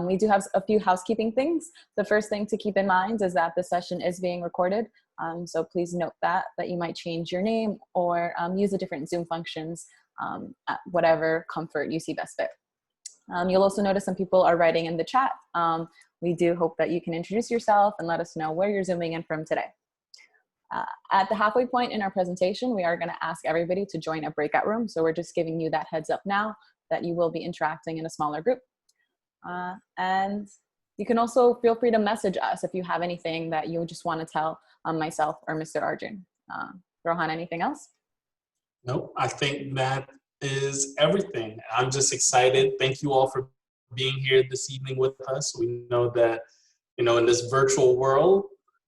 We do have a few housekeeping things. The first thing to keep in mind is that the session is being recorded. So please note that you might change your name or use the different Zoom functions at whatever comfort you see best fit. You'll also notice some people are writing in the chat. We do hope that you can introduce yourself and let us know where you're Zooming in from today. At the halfway point in our presentation, we are going to ask everybody to join a breakout room. So we're just giving you that heads up now that you will be interacting in a smaller group. And you can also feel free to message us if you have anything that you just want to tell myself or Mr. Arjun. Rohan, anything else? No, I think that is everything. I'm just excited. Thank you all for being here this evening with us. We know that, in this virtual world,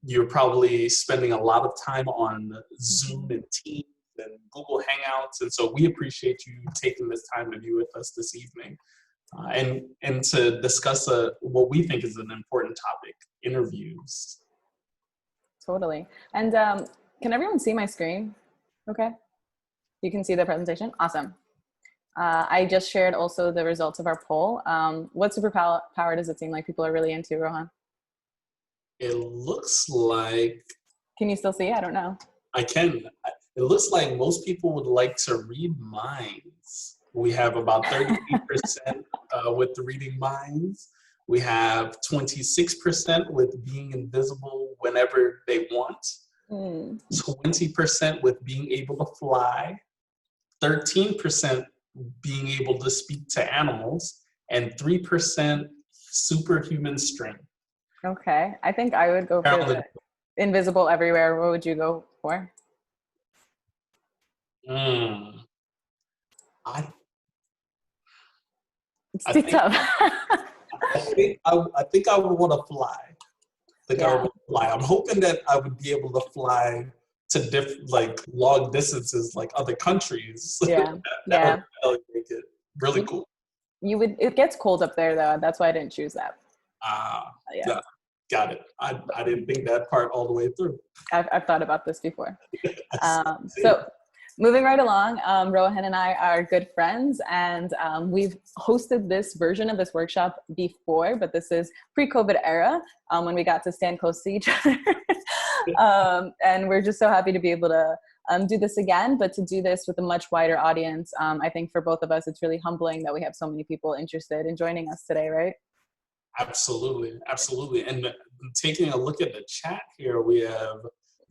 you're probably spending a lot of time on Zoom and Teams and Google Hangouts. And so we appreciate you taking this time to be with us this evening and to discuss what we think is an important topic, interviews. Totally. And can everyone see my screen? Okay. You can see the presentation? Awesome. I just shared also the results of our poll. What superpower does it seem like people are really into, Rohan? It looks like... Can you still see? I don't know. I can. It looks like most people would like to read minds. We have about 38% with reading minds. We have 26% with being invisible whenever they want. 20% with being able to fly. 13% being able to speak to animals. And 3% superhuman strength. Okay, I think I would go for the invisible everywhere. What would you go for? It's tough. I think I would want to fly. I'm hoping that I would be able to fly to long distances like other countries. Yeah, that would make it really cool. It gets cold up there though. That's why I didn't choose that. Yeah. Got it. I didn't think that part all the way through. I've thought about this before. So moving right along, Rohan and I are good friends, and we've hosted this version of this workshop before, but this is pre-COVID era when we got to stand close to each other. And we're just so happy to be able to do this again, but to do this with a much wider audience. I think for both of us, it's really humbling that we have so many people interested in joining us today, right? Absolutely. And taking a look at the chat here, we have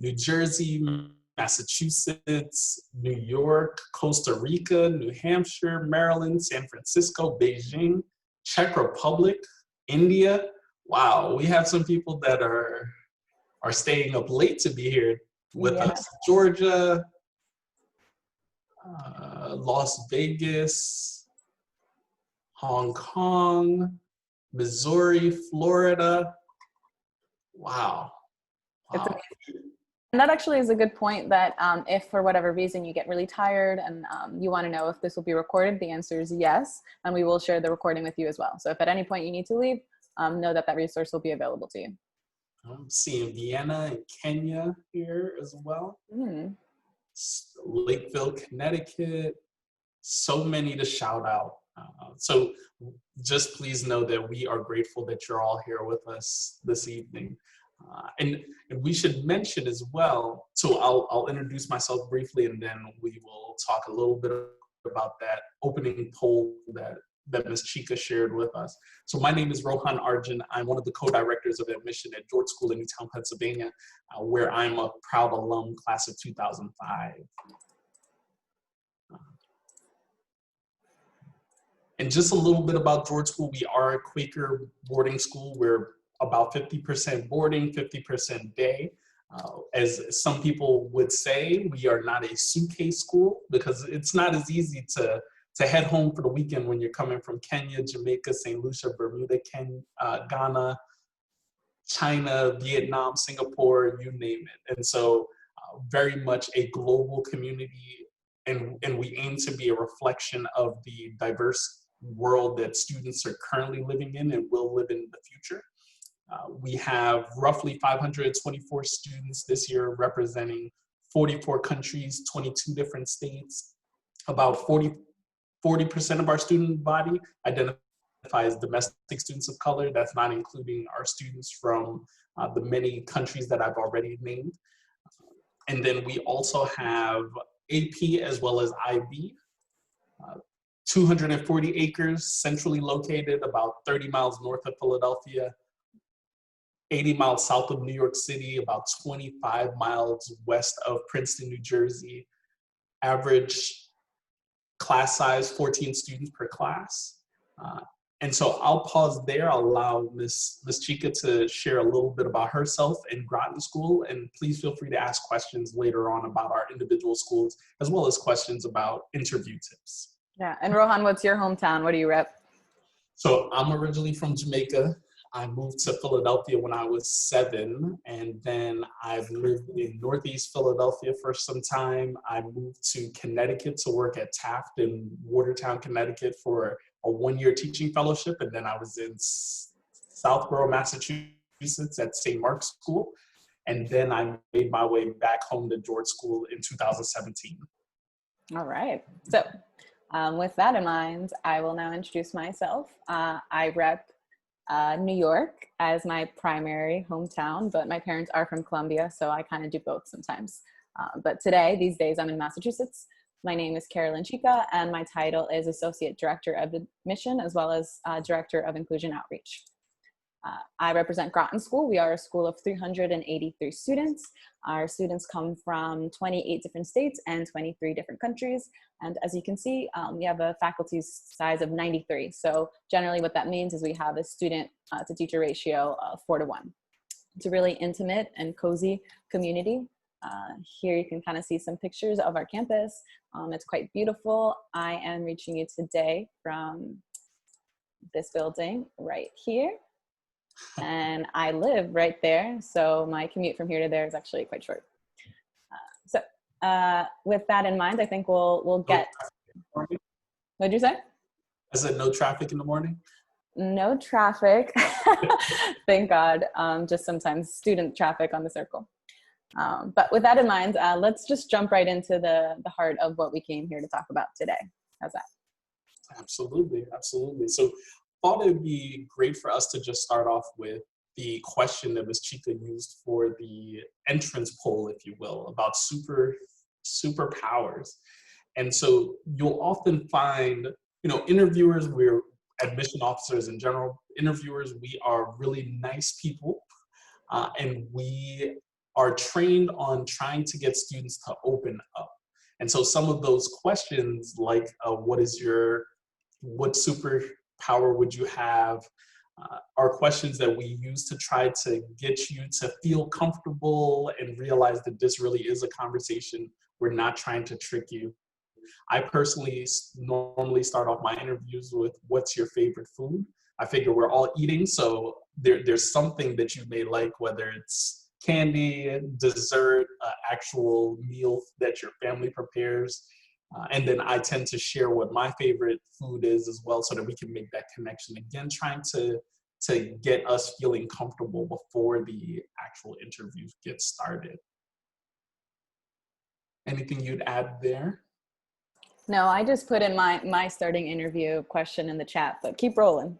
New Jersey, Massachusetts, New York, Costa Rica, New Hampshire, Maryland, San Francisco, Beijing, Czech Republic, India. Wow, we have some people that are staying up late to be here with us. Georgia, Las Vegas, Hong Kong, Missouri, Florida. Wow. And that actually is a good point that if for whatever reason you get really tired and you want to know if this will be recorded, the answer is yes. And we will share the recording with you as well. So if at any point you need to leave, know that resource will be available to you. I'm seeing Vienna and Kenya here as well. Lakeville, Connecticut. So many to shout out. So just please know that we are grateful that you're all here with us this evening. And we should mention as well, so I'll introduce myself briefly and then we will talk a little bit about that opening poll that Ms. Chica shared with us. So my name is Rohan Arjun. I'm one of the co-directors of admission at Groton School in Newtown, Pennsylvania, where I'm a proud alum, class of 2005. And just a little bit about Groton School. We are a Quaker boarding school. We're about 50% boarding, 50% day. As some people would say, we are not a suitcase school because it's not as easy to head home for the weekend when you're coming from Kenya, Jamaica, St. Lucia, Bermuda, Ghana, China, Vietnam, Singapore, you name it. And so very much a global community, and we aim to be a reflection of the diverse world that students are currently living in and will live in the future. We have roughly 524 students this year representing 44 countries, 22 different states. About 40% of our student body identify as domestic students of color. That's not including our students from the many countries that I've already named. And then we also have AP as well as IB. 240 acres, centrally located, about 30 miles north of Philadelphia, 80 miles south of New York City, about 25 miles west of Princeton, New Jersey. Average class size, 14 students per class. And so I'll pause there. I'll allow Miss Chica to share a little bit about herself and Groton School, and please feel free to ask questions later on about our individual schools, as well as questions about interview tips. Yeah, and Rohan, what's your hometown? What do you rep? So I'm originally from Jamaica. I moved to Philadelphia when I was 7, and then I've lived in Northeast Philadelphia for some time. I moved to Connecticut to work at Taft in Watertown, Connecticut for a 1-year teaching fellowship, and then I was in Southborough, Massachusetts at St. Mark's School, and then I made my way back home to George School in 2017. All right. So with that in mind, I will now introduce myself. I rep New York as my primary hometown, but my parents are from Columbia, so I kind of do both sometimes. But these days, I'm in Massachusetts. My name is Carolyn Chica, and my title is Associate Director of Admission, as well as Director of Inclusion Outreach. I represent Groton School. We are a school of 383 students. Our students come from 28 different states and 23 different countries. And as you can see, we have a faculty size of 93. So generally what that means is we have a student to teacher ratio of 4:1. It's a really intimate and cozy community. Here you can kind of see some pictures of our campus. It's quite beautiful. I am reaching you today from this building right here. And I live right there, so my commute from here to there is actually quite short. With that in mind, I think we'll get. What'd you say? I said no traffic in the morning. No traffic, thank God. Just sometimes student traffic on the circle. But with that in mind, let's just jump right into the heart of what we came here to talk about today. How's that? Absolutely, absolutely. So I thought it'd be great for us to just start off with the question that Ms. Chica used for the entrance poll, if you will, about superpowers. And so you'll often find, interviewers, we're admission officers in general, interviewers, we are really nice people, and we are trained on trying to get students to open up. And so some of those questions like, what superpower would you have, are questions that we use to try to get you to feel comfortable and realize that this really is a conversation. We're not trying to trick you. I personally normally start off my interviews with, what's your favorite food? I figure we're all eating, so there's something that you may like, whether it's candy, dessert, actual meal that your family prepares. And then I tend to share what my favorite food is as well, so that we can make that connection. Again, trying to get us feeling comfortable before the actual interview gets started. Anything you'd add there? No, I just put in my starting interview question in the chat, but keep rolling.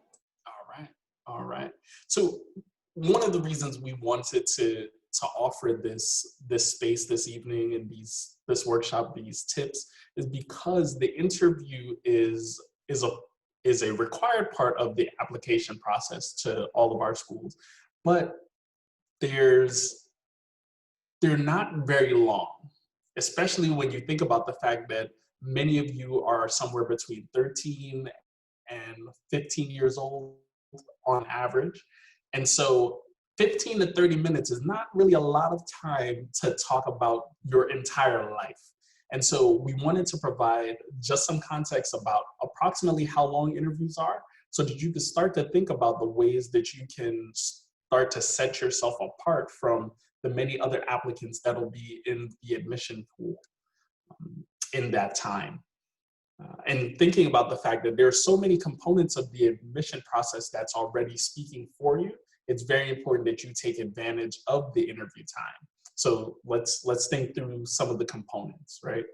All right. So one of the reasons we wanted to offer this space this evening and this workshop, these tips, is because the interview is a required part of the application process to all of our schools, but they're not very long, especially when you think about the fact that many of you are somewhere between 13 and 15 years old on average. And so 15 to 30 minutes is not really a lot of time to talk about your entire life. And so we wanted to provide just some context about approximately how long interviews are, so that you can start to think about the ways that you can start to set yourself apart from the many other applicants that'll be in the admission pool in that time. And thinking about the fact that there are so many components of the admission process that's already speaking for you, it's very important that you take advantage of the interview time. So let's think through some of the components, right?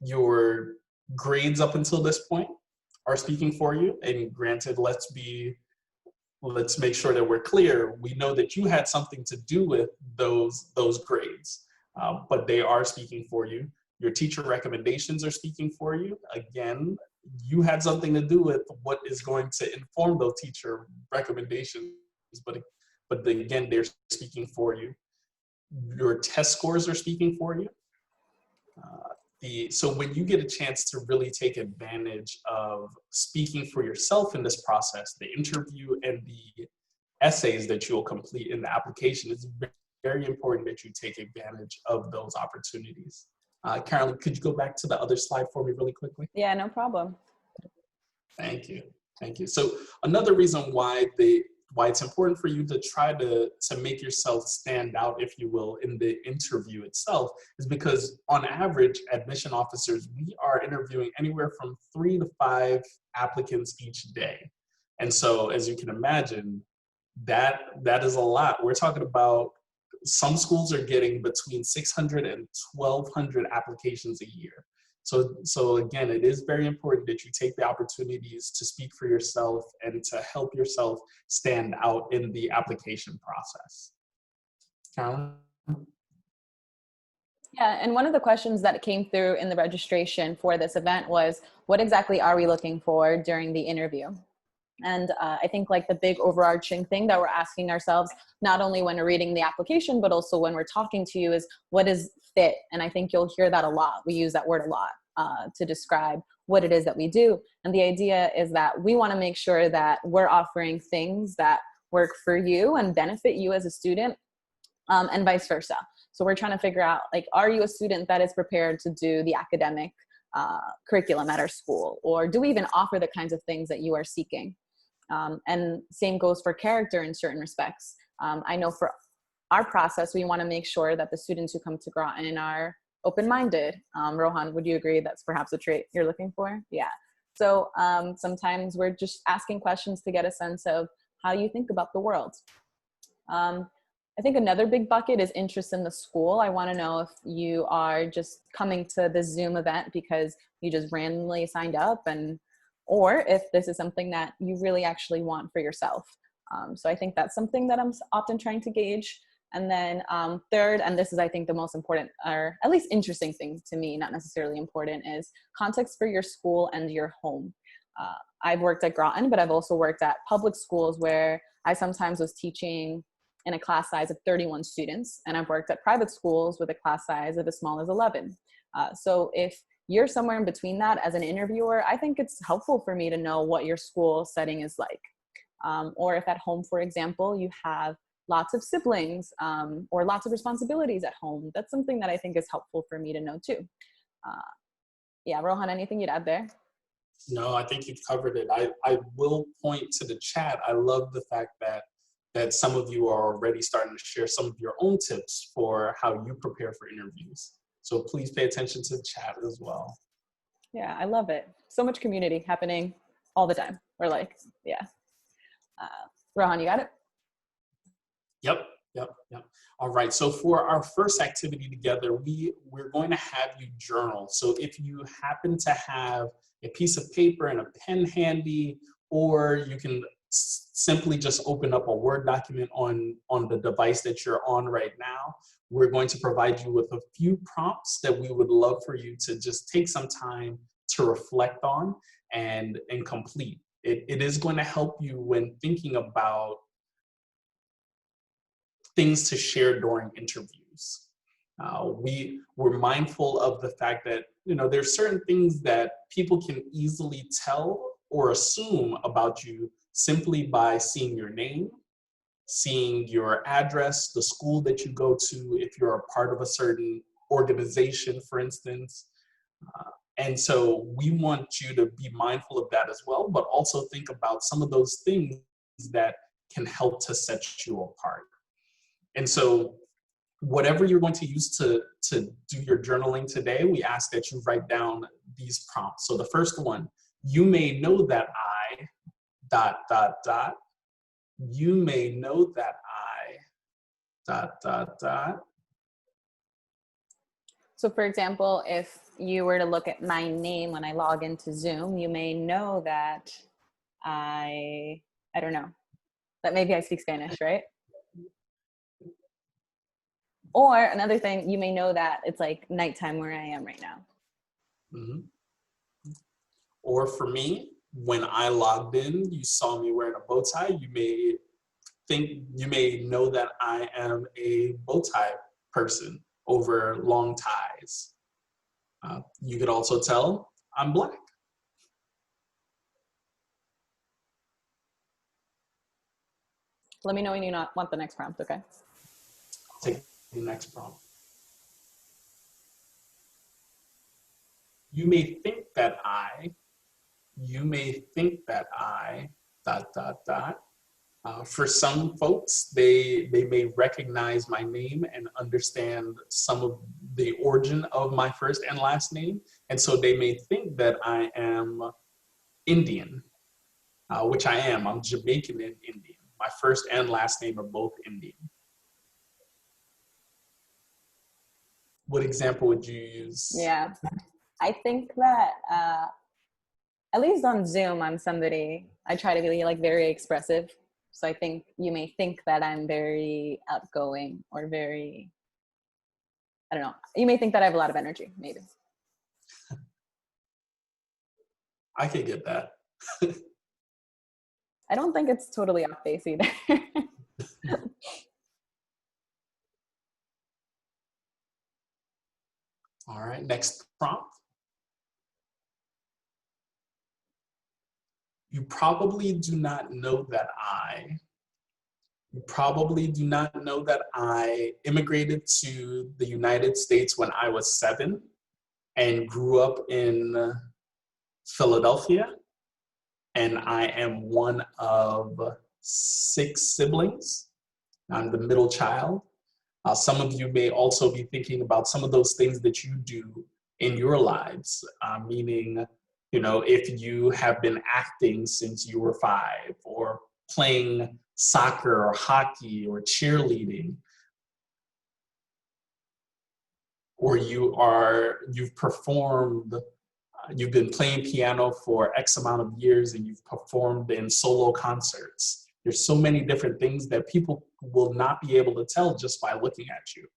Your grades up until this point are speaking for you. And granted, let's make sure that we're clear. We know that you had something to do with those grades, but they are speaking for you. Your teacher recommendations are speaking for you. Again, you had something to do with what is going to inform those teacher recommendations, but again, they're speaking for you. Your test scores are speaking for you. So when you get a chance to really take advantage of speaking for yourself in this process, the interview and the essays that you'll complete in the application, it's very important that you take advantage of those opportunities. Carolyn, could you go back to the other slide for me really quickly? Yeah, no problem. Thank you. Thank you. So another reason why it's important for you to try to make yourself stand out, if you will, in the interview itself is because on average, admission officers, we are interviewing anywhere from 3 to 5 applicants each day. And so as you can imagine, that is a lot. We're talking about some schools are getting between 600 and 1,200 applications a year. So again, it is very important that you take the opportunities to speak for yourself and to help yourself stand out in the application process. Carolyn? Yeah, and one of the questions that came through in the registration for this event was, what exactly are we looking for during the interview? And I think like the big overarching thing that we're asking ourselves, not only when we're reading the application, but also when we're talking to you is, what is fit? And I think you'll hear that a lot. We use that word a lot to describe what it is that we do. And the idea is that we want to make sure that we're offering things that work for you and benefit you as a student, and vice versa. So we're trying to figure out, like, are you a student that is prepared to do the academic curriculum at our school? Or do we even offer the kinds of things that you are seeking? And same goes for character in certain respects. I know for our process, we want to make sure that the students who come to Groton are open-minded. Rohan, would you agree that's perhaps a trait you're looking for? Yeah. So sometimes we're just asking questions to get a sense of how you think about the world. I think another big bucket is interest in the school. I want to know if you are just coming to the Zoom event because you just randomly signed up, or if this is something that you really actually want for yourself. So I think that's something that I'm often trying to gauge. And then third, and this is, I think, the most important, or at least interesting thing to me, not necessarily important, is context for your school and your home. I've worked at Groton, but I've also worked at public schools where I sometimes was teaching in a class size of 31 students. And I've worked at private schools with a class size of as small as 11. So if you're somewhere in between that as an interviewer, I think it's helpful for me to know what your school setting is like. Or if at home, for example, you have lots of siblings or lots of responsibilities at home, that's something that I think is helpful for me to know too. Yeah, Rohan, anything you'd add there? No, I think you've covered it. I will point to the chat. I love the fact that some of you are already starting to share some of your own tips for how you prepare for interviews. So please pay attention to the chat as well. Yeah, I love it. So much community happening all the time. We're like, yeah. Rohan, you got it? Yep. All right, so for our first activity together, we're going to have you journal. So if you happen to have a piece of paper and a pen handy, or you can simply just open up a Word document on the device that you're on right now, we're going to provide you with a few prompts that we would love for you to just take some time to reflect on and complete. It is going to help you when thinking about things to share during interviews. We're mindful of the fact that, there's certain things that people can easily tell or assume about you simply by seeing your name, seeing your address, the school that you go to, if you're a part of a certain organization, for instance. And so we want you to be mindful of that as well, but also think about some of those things that can help to set you apart. And so whatever you're going to use to do your journaling today, we ask that you write down these prompts. So the first one, you may know that I, ... You may know that I, ... So for example, if you were to look at my name when I log into Zoom, you may know that I don't know, that maybe I speak Spanish, right? Or another thing, you may know that it's like nighttime where I am right now. Mm-hmm. Or for me, when I logged in, you saw me wearing a bow tie. You may know that I am a bow tie person over long ties. You could also tell I'm Black. Let me know when you not want the next prompt, okay? I'll take the next prompt. You may think that dot, dot, dot. For some folks, they may recognize my name and understand some of the origin of my first and last name. And so they may think that I am Indian, which I am. I'm Jamaican and Indian. My first and last name are both Indian. What example would you use? Yeah, I think that at least on Zoom, I'm somebody, I try to be like very expressive. So I think you may think that I'm very outgoing or very, I don't know. You may think that I have a lot of energy, maybe. I can get that. I don't think it's totally off base either. All right, next prompt. You probably do not know that I immigrated to the United States when I was 7 and grew up in Philadelphia. And I am one of 6 siblings. I'm the middle child. Some of you may also be thinking about some of those things that you do in your lives, meaning, if you have been acting since you were 5 or playing soccer or hockey or cheerleading, or you've performed, you've been playing piano for X amount of years and you've performed in solo concerts. There's so many different things that people will not be able to tell just by looking at you.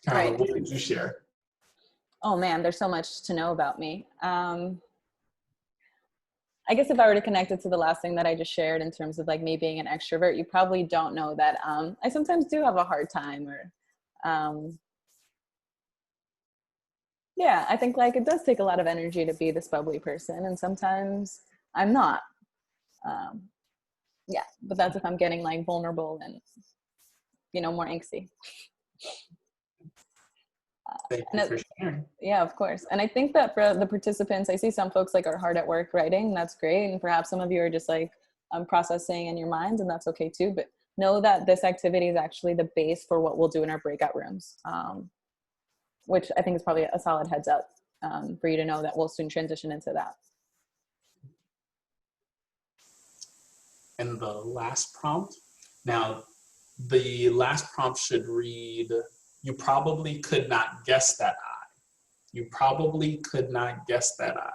Carolyn, Right. what would you share? Oh man, there's so much to know about me. I guess if I were to connect it to the last thing that I just shared in terms of like me being an extrovert, you probably don't know that I sometimes do have a hard time or yeah, I think like it does take a lot of energy to be this bubbly person and sometimes I'm not. Yeah, but that's if I'm getting like vulnerable and, more angsty. Thank you for sharing. Yeah, of course. And I think that for the participants, I see some folks like are hard at work writing. That's great. And perhaps some of you are just like processing in your minds, and that's okay too. But know that this activity is actually the base for what we'll do in our breakout rooms, which I think is probably a solid heads up for you to know that we'll soon transition into that. And the last prompt. Now, the last prompt should read, you probably could not guess that I. You probably could not guess that I.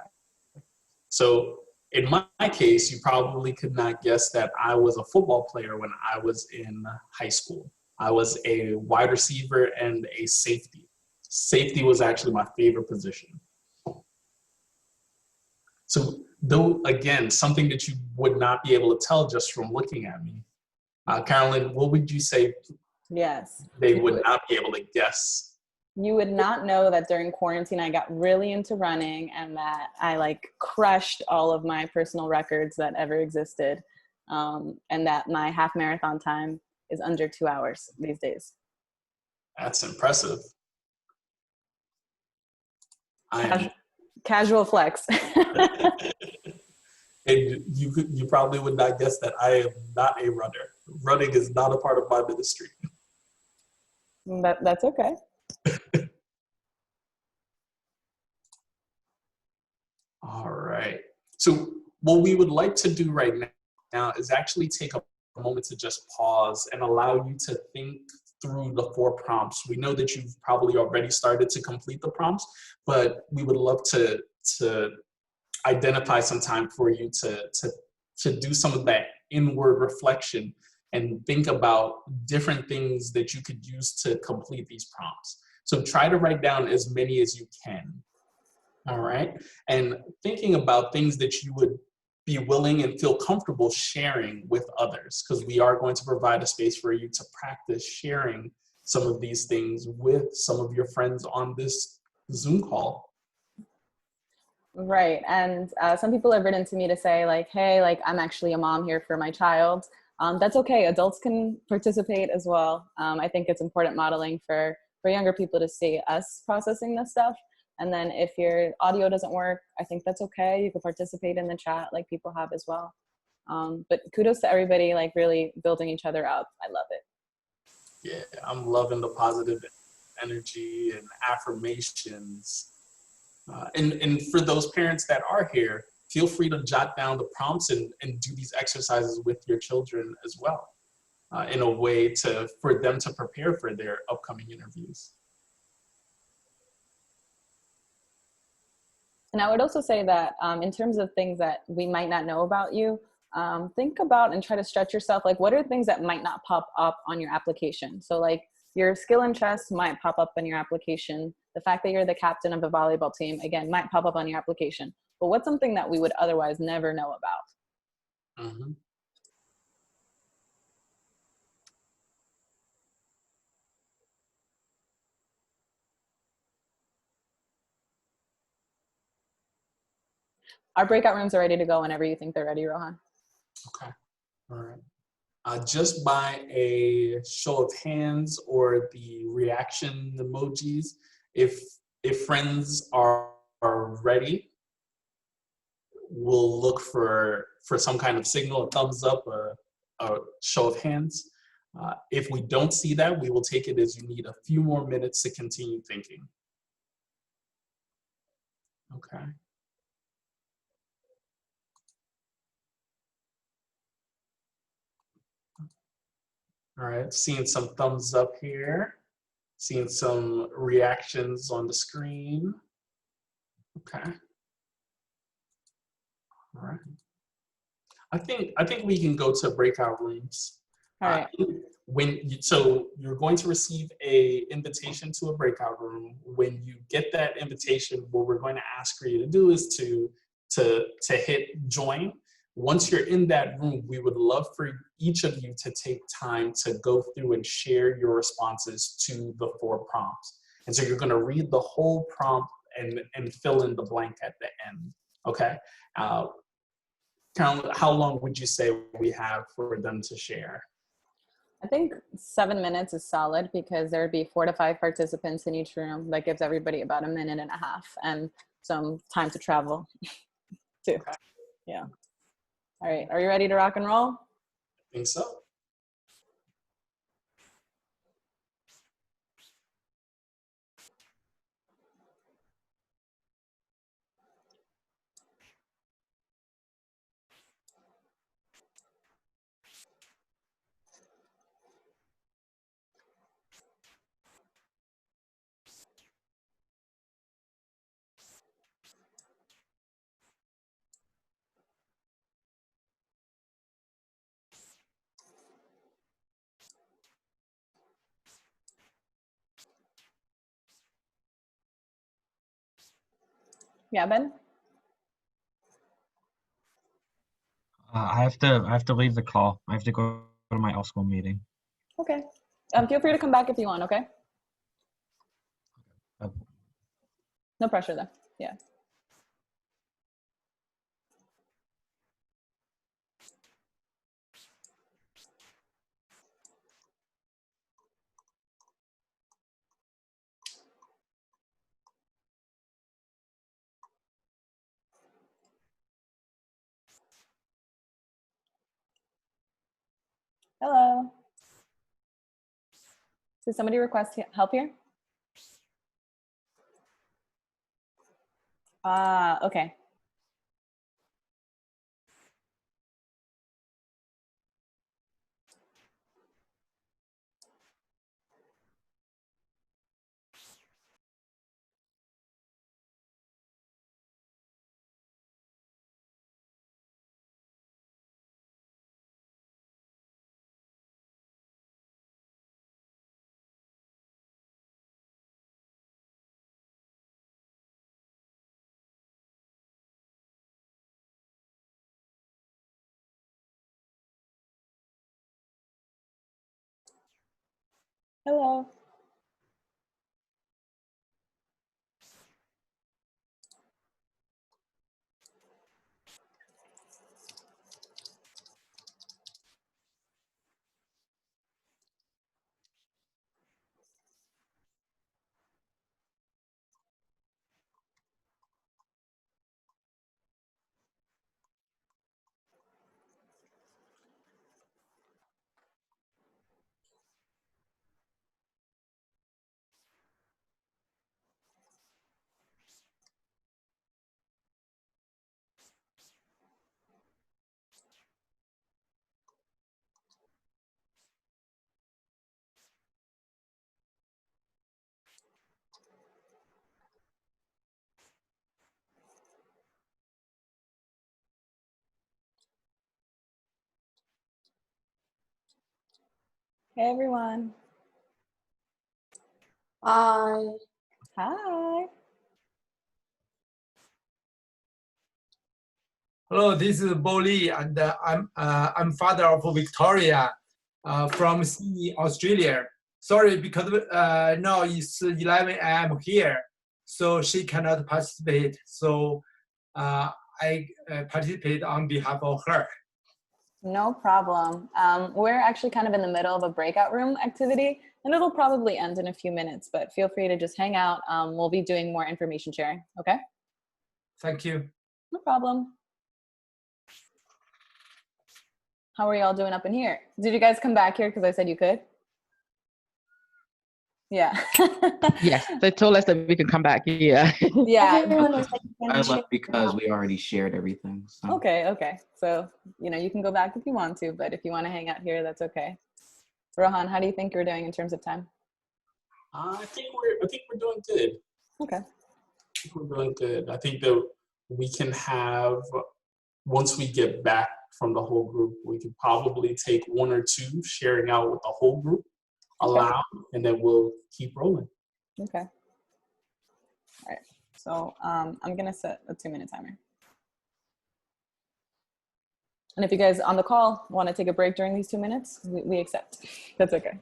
So in my case, you probably could not guess that I was a football player when I was in high school. I was a wide receiver and a safety. Safety was actually my favorite position. So though, again, something that you would not be able to tell just from looking at me. Carolyn, what would you say? Yes. They would not be able to guess. You would not know that during quarantine, I got really into running and that I like crushed all of my personal records that ever existed. And that my half marathon time is under 2 hours these days. That's impressive. Casual flex. And you probably would not guess that I am not a runner. Running is not a part of my ministry. That's okay. All right. So what we would like to do right now is actually take a moment to just pause and allow you to think through the 4 prompts. We know that you've probably already started to complete the prompts, but we would love to identify some time for you to do some of that inward reflection and think about different things that you could use to complete these prompts. So try to write down as many as you can. All right. And thinking about things that you would be willing and feel comfortable sharing with others, because we are going to provide a space for you to practice sharing some of these things with some of your friends on this Zoom call. Right. And some people have written to me to say like, hey, like I'm actually a mom here for my child. That's okay. Adults can participate as well. I think it's important modeling for younger people to see us processing this stuff. And then if your audio doesn't work, I think that's okay. You can participate in the chat like people have as well. But kudos to everybody, like really building each other up. I love it. Yeah, I'm loving the positive energy and affirmations. And for those parents that are here, feel free to jot down the prompts and do these exercises with your children as well, in a way for them to prepare for their upcoming interviews. And I would also say that in terms of things that we might not know about you, think about and try to stretch yourself. Like, what are things that might not pop up on your application? So like your skill and chess might pop up in your application. The fact that you're the captain of a volleyball team, again, might pop up on your application. But what's something that we would otherwise never know about? Mm-hmm. Our breakout rooms are ready to go whenever you think they're ready, Rohan. Okay, all right. Just by a show of hands or the reaction emojis, if friends are ready, we'll look for some kind of signal, a thumbs up, a show of hands. If we don't see that, we will take it as you need a few more minutes to continue thinking. Okay. All right, seeing some thumbs up here, seeing some reactions on the screen. Okay. All right. I think we can go to breakout rooms. All right. So you're going to receive a invitation to a breakout room. When you get that invitation, what we're going to ask for you to do is to hit join. Once you're in that room, we would love for each of you to take time to go through and share your responses to the 4 prompts. And so you're going to read the whole prompt and fill in the blank at the end. Okay. Carolyn, how long would you say we have for them to share? I think 7 minutes is solid because there'd be 4 to 5 participants in each room. That gives everybody about a minute and a half and some time to travel too. Okay. Yeah. All right. Are you ready to rock and roll? I think so. Yeah, Ben? I have to leave the call. I have to go to my school meeting. Okay. Feel free to come back if you want, okay? No pressure though. Yeah. Hello. Did somebody request help here? Okay. Hello. Hey, everyone. Hi. Hi. Hello, this is Bo Lee, and I'm father of Victoria from Sydney, Australia. Sorry, because now it's 11 a.m. here, so she cannot participate. So I participate on behalf of her. No problem. We're actually kind of in the middle of a breakout room activity, and it'll probably end in a few minutes, but feel free to just hang out. We'll be doing more information sharing, okay? Thank you. No problem. How are y'all doing up in here? Did you guys come back here because I said you could? Yeah. Yes, they told us that we could come back. Yeah. Yeah. Everyone was like, I left because we already shared everything. So. Okay. So, you can go back if you want to, but if you want to hang out here, that's okay. Rohan, how do you think you're doing in terms of time? I think we're doing good. Okay. We're doing good. I think that we can have, once we get back from the whole group, we can probably take one or two sharing out with the whole group aloud, and then we'll keep rolling. Okay. All right. So I'm going to set a 2-minute timer. And if you guys on the call want to take a break during these 2 minutes, we accept. That's okay.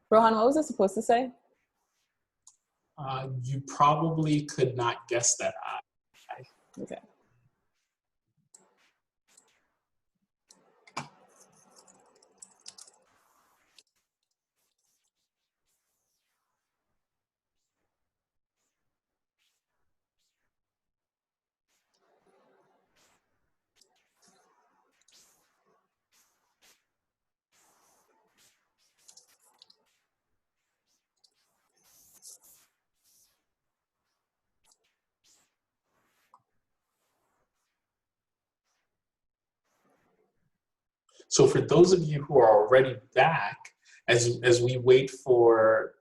Rohan, what was it supposed to say? You probably could not guess that. Okay. So for those of you who are already back, as we wait for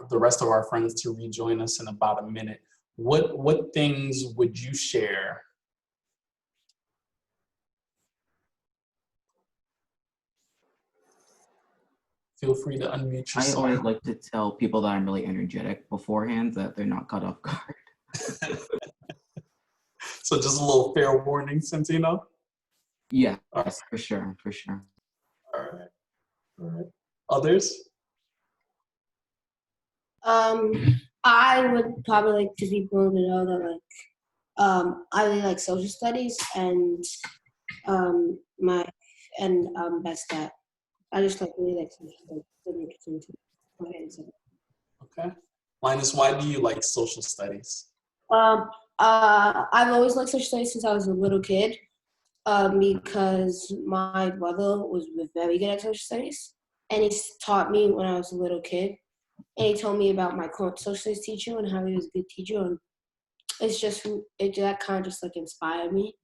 the rest of our friends to rejoin us in about a minute, what things would you share? Feel free to unmute I yourself. always like to tell people that I'm really energetic beforehand so that they're not caught off guard. So just a little fair warning, since you know. Yeah, yes, for sure. All right. Others? I would probably like to people to know that I really like social studies and best that. I just really like social studies. Okay. Linus, why do you like social studies? I've always liked social studies since I was a little kid. Because my brother was very good at social studies, and he taught me when I was a little kid. And he told me about my current social studies teacher and how he was a good teacher, and that kind of just like inspired me.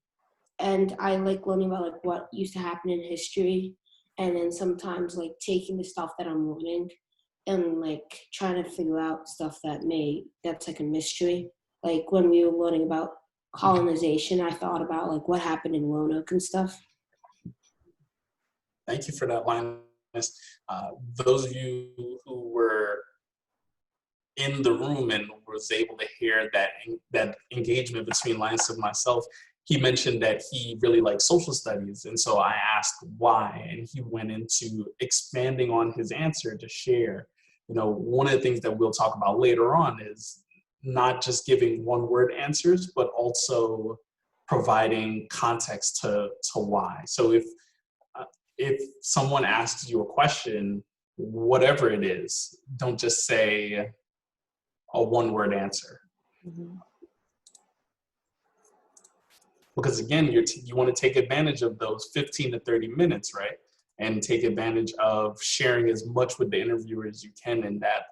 And I like learning about like what used to happen in history, and then sometimes like taking the stuff that I'm learning and like trying to figure out stuff that's like a mystery. Like when we were learning about colonization, I thought about like what happened in Roanoke and stuff. Thank you for that, Linus. Those of you who were in the room and was able to hear that engagement between Lance and myself, he mentioned that he really liked social studies. And so I asked why, and he went into expanding on his answer to share. You know, one of the things that we'll talk about later on is not just giving one word answers, but also providing context to why. So if someone asks you a question, whatever it is, don't just say a one-word answer. Mhm. Because again, you want to take advantage of those 15 to 30 minutes, right? And take advantage of sharing as much with the interviewer as you can in that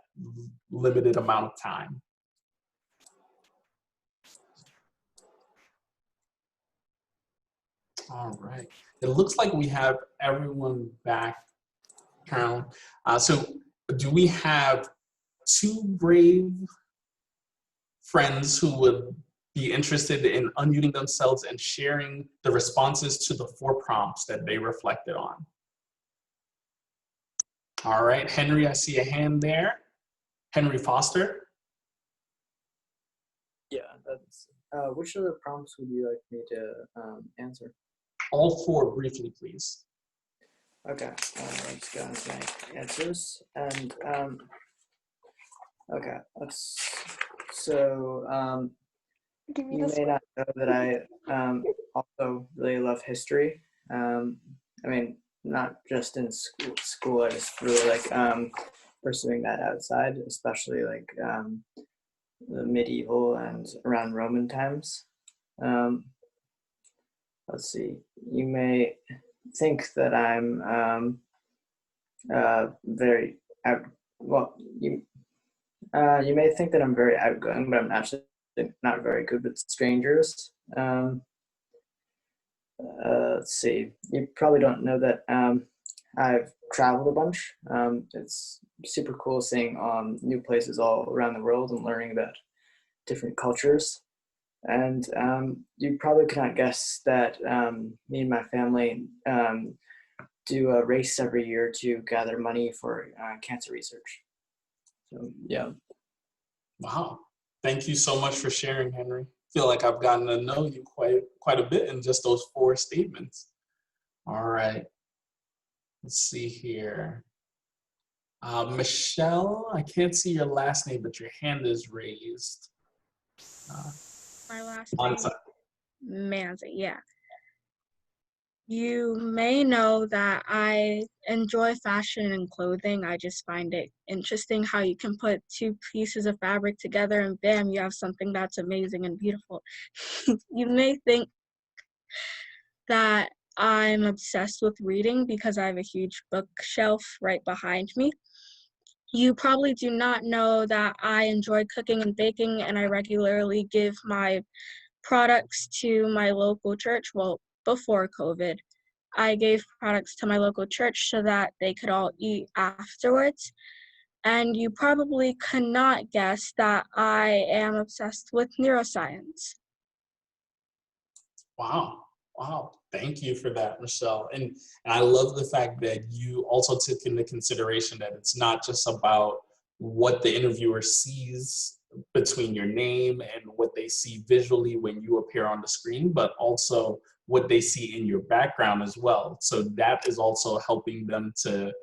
limited amount of time. All right. It looks like we have everyone back, Carolyn. So do we have two brave friends who would be interested in unmuting themselves and sharing the responses to the 4 prompts that they reflected on? All right, Henry, I see a hand there. Henry Foster. Yeah, that's. Which of the prompts would you like me to answer? All 4 briefly, please. Okay, let's go into my answers. And okay, so you may not know that I also really love history. I mean, not just in school. I just really like pursuing that outside, especially like the medieval and around Roman times. Let's see. You may think that I'm very out. Well, you may think that I'm very outgoing, but I'm actually not very good with strangers. Let's see. You probably don't know that I've traveled a bunch. It's super cool seeing new places all around the world and learning about different cultures. And you probably could not guess that me and my family do a race every year to gather money for cancer research. So yeah. Wow. Thank you so much for sharing, Henry. I feel like I've gotten to know you quite a bit in just those 4 statements. All right. Let's see here. Michelle, I can't see your last name, but your hand is raised. My last name, Manzi, yeah. You may know that I enjoy fashion and clothing. I just find it interesting how you can put 2 pieces of fabric together and bam, you have something that's amazing and beautiful. You may think that I'm obsessed with reading because I have a huge bookshelf right behind me. You probably do not know that I enjoy cooking and baking, and I regularly give my products to my local church. Well, before COVID, I gave products to my local church so that they could all eat afterwards. And you probably could not guess that I am obsessed with neuroscience. Wow. Wow. Thank you for that, Michelle. And I love the fact that you also took into consideration that it's not just about what the interviewer sees between your name and what they see visually when you appear on the screen, but also what they see in your background as well. So that is also helping them to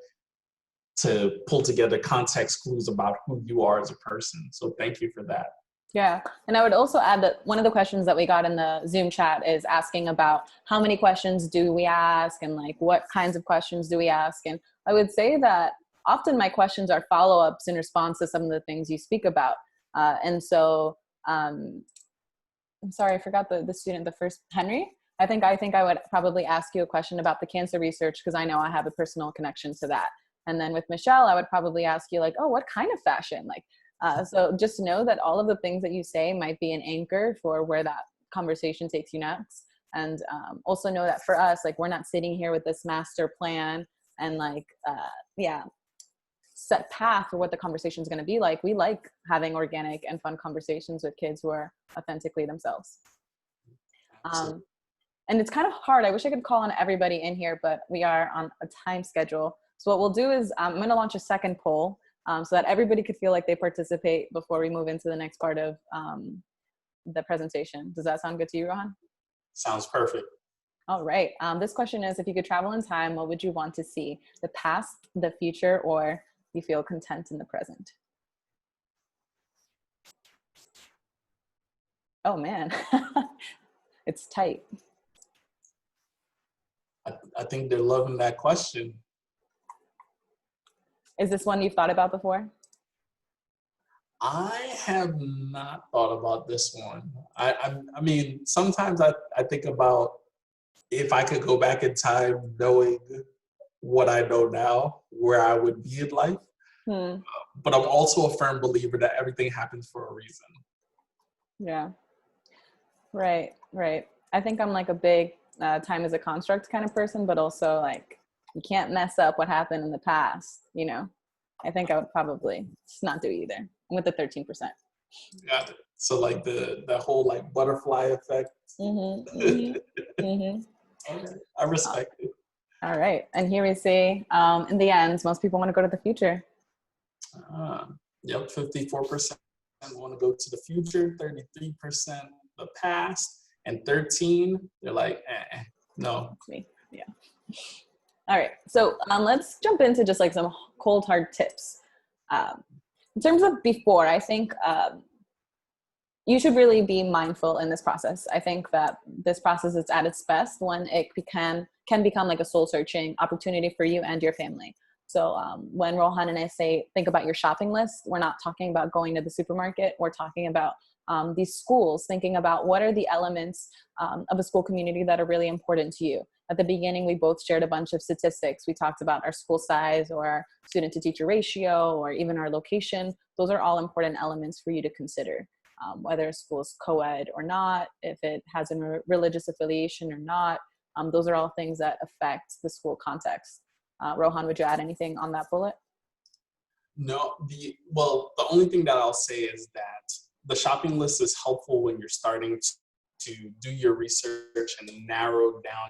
pull together context clues about who you are as a person. So thank you for that. Yeah, and I would also add that one of the questions that we got in the Zoom chat is asking about how many questions do we ask and like what kinds of questions do we ask. And I would say that often my questions are follow-ups in response to some of the things you speak about. And so, I'm sorry, I forgot the student, the first, Henry. I think I would probably ask you a question about the cancer research because I know I have a personal connection to that. And then with Michelle, I would probably ask you like, oh, what kind of fashion? Like, so just know that all of the things that you say might be an anchor for where that conversation takes you next. And also know that for us, like, we're not sitting here with this master plan and like, set path for what the conversation is going to be like. We like having organic and fun conversations with kids who are authentically themselves. And it's kind of hard. I wish I could call on everybody in here, but we are on a time schedule. So what we'll do is I'm going to launch a second poll. so that everybody could feel like they participate before we move into the next part of the presentation. Does that sound good to you, Rohan? Sounds perfect. All right. This question is, if you could travel in time, what would you want to see? The past, the future, or you feel content in the present? Oh man, it's tight. I think they're loving that question. Is this one you've thought about before? I have not thought about this one. I mean, sometimes I think about if I could go back in time knowing what I know now, where I would be in life. But I'm also a firm believer that everything happens for a reason. Yeah. Right. I think I'm like a big time as a construct kind of person, but also like you can't mess up what happened in the past, you know? I think I would probably just not do either. I'm with the 13%. Got it. So like the whole like butterfly effect. Okay, I respect it. All right. And here we see, in the end, most people want to go to the future. Yep, 54% want to go to the future, 33% the past, and 13%, they're like, no. Yeah. All right. So let's jump into just like some cold hard tips. In terms of before, I think you should really be mindful in this process. I think that this process is at its best when it can become like a soul searching opportunity for you and your family. So when Rohan and I say, think about your shopping list, we're not talking about going to the supermarket. We're talking about these schools, thinking about what are the elements of a school community that are really important to you. At the beginning, we both shared a bunch of statistics. We talked about our school size or our student to teacher ratio or even our location. Those are all important elements for you to consider. Whether a school is co-ed or not, if it has a religious affiliation or not, those are all things that affect the school context. Rohan, would you add anything on that bullet? No, the only thing that I'll say is that the shopping list is helpful when you're starting to do your research and narrow down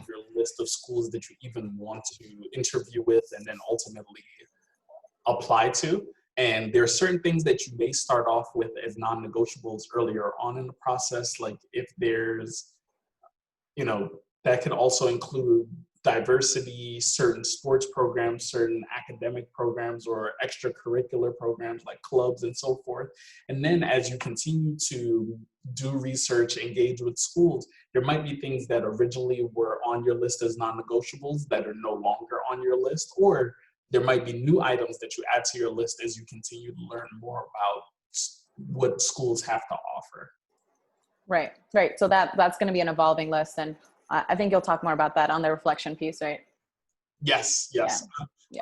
your list of schools that you even want to interview with and then ultimately apply to. And there are certain things that you may start off with as non-negotiables earlier on in the process, like if there's, that can also include diversity, certain sports programs, certain academic programs, or extracurricular programs like clubs and so forth. And then as you continue to do research, engage with schools, there might be things that originally were on your list as non-negotiables that are no longer on your list, or there might be new items that you add to your list as you continue to learn more about what schools have to offer. Right. So that's going to be an evolving list. And I think you'll talk more about that on the reflection piece, right? Yes. Yeah.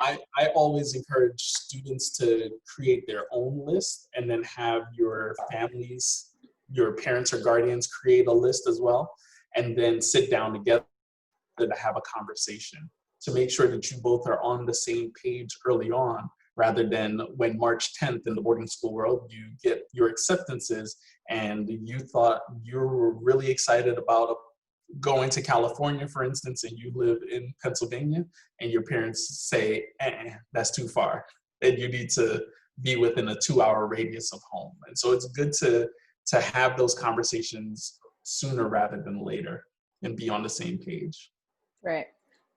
I always encourage students to create their own list and then have your families, your parents or guardians create a list as well, and then sit down together to have a conversation to make sure that you both are on the same page early on, rather than when March 10th in the boarding school world, you get your acceptances and you thought you were really excited about going to California, for instance, and you live in Pennsylvania, and your parents say, that's too far, and you need to be within a 2-hour radius of home. And so it's good to have those conversations sooner rather than later and be on the same page. Right.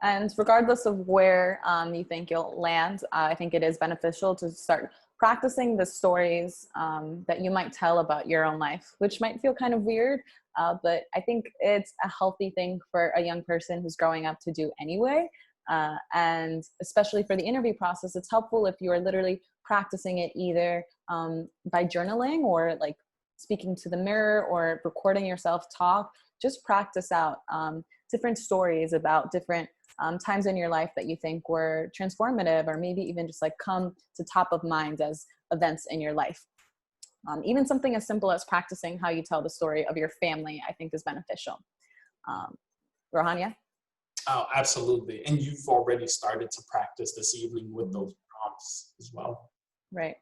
And regardless of where you think you'll land, I think it is beneficial to start practicing the stories that you might tell about your own life, which might feel kind of weird, but I think it's a healthy thing for a young person who's growing up to do anyway. And especially for the interview process, it's helpful if you are literally practicing it either by journaling or like speaking to the mirror or recording yourself talk. Just practice out different stories about different times in your life that you think were transformative, or maybe even just like come to top of mind as events in your life. Even something as simple as practicing how you tell the story of your family, I think is beneficial. Rohan, yeah? Oh, absolutely. And you've already started to practice this evening with those prompts as well. Right.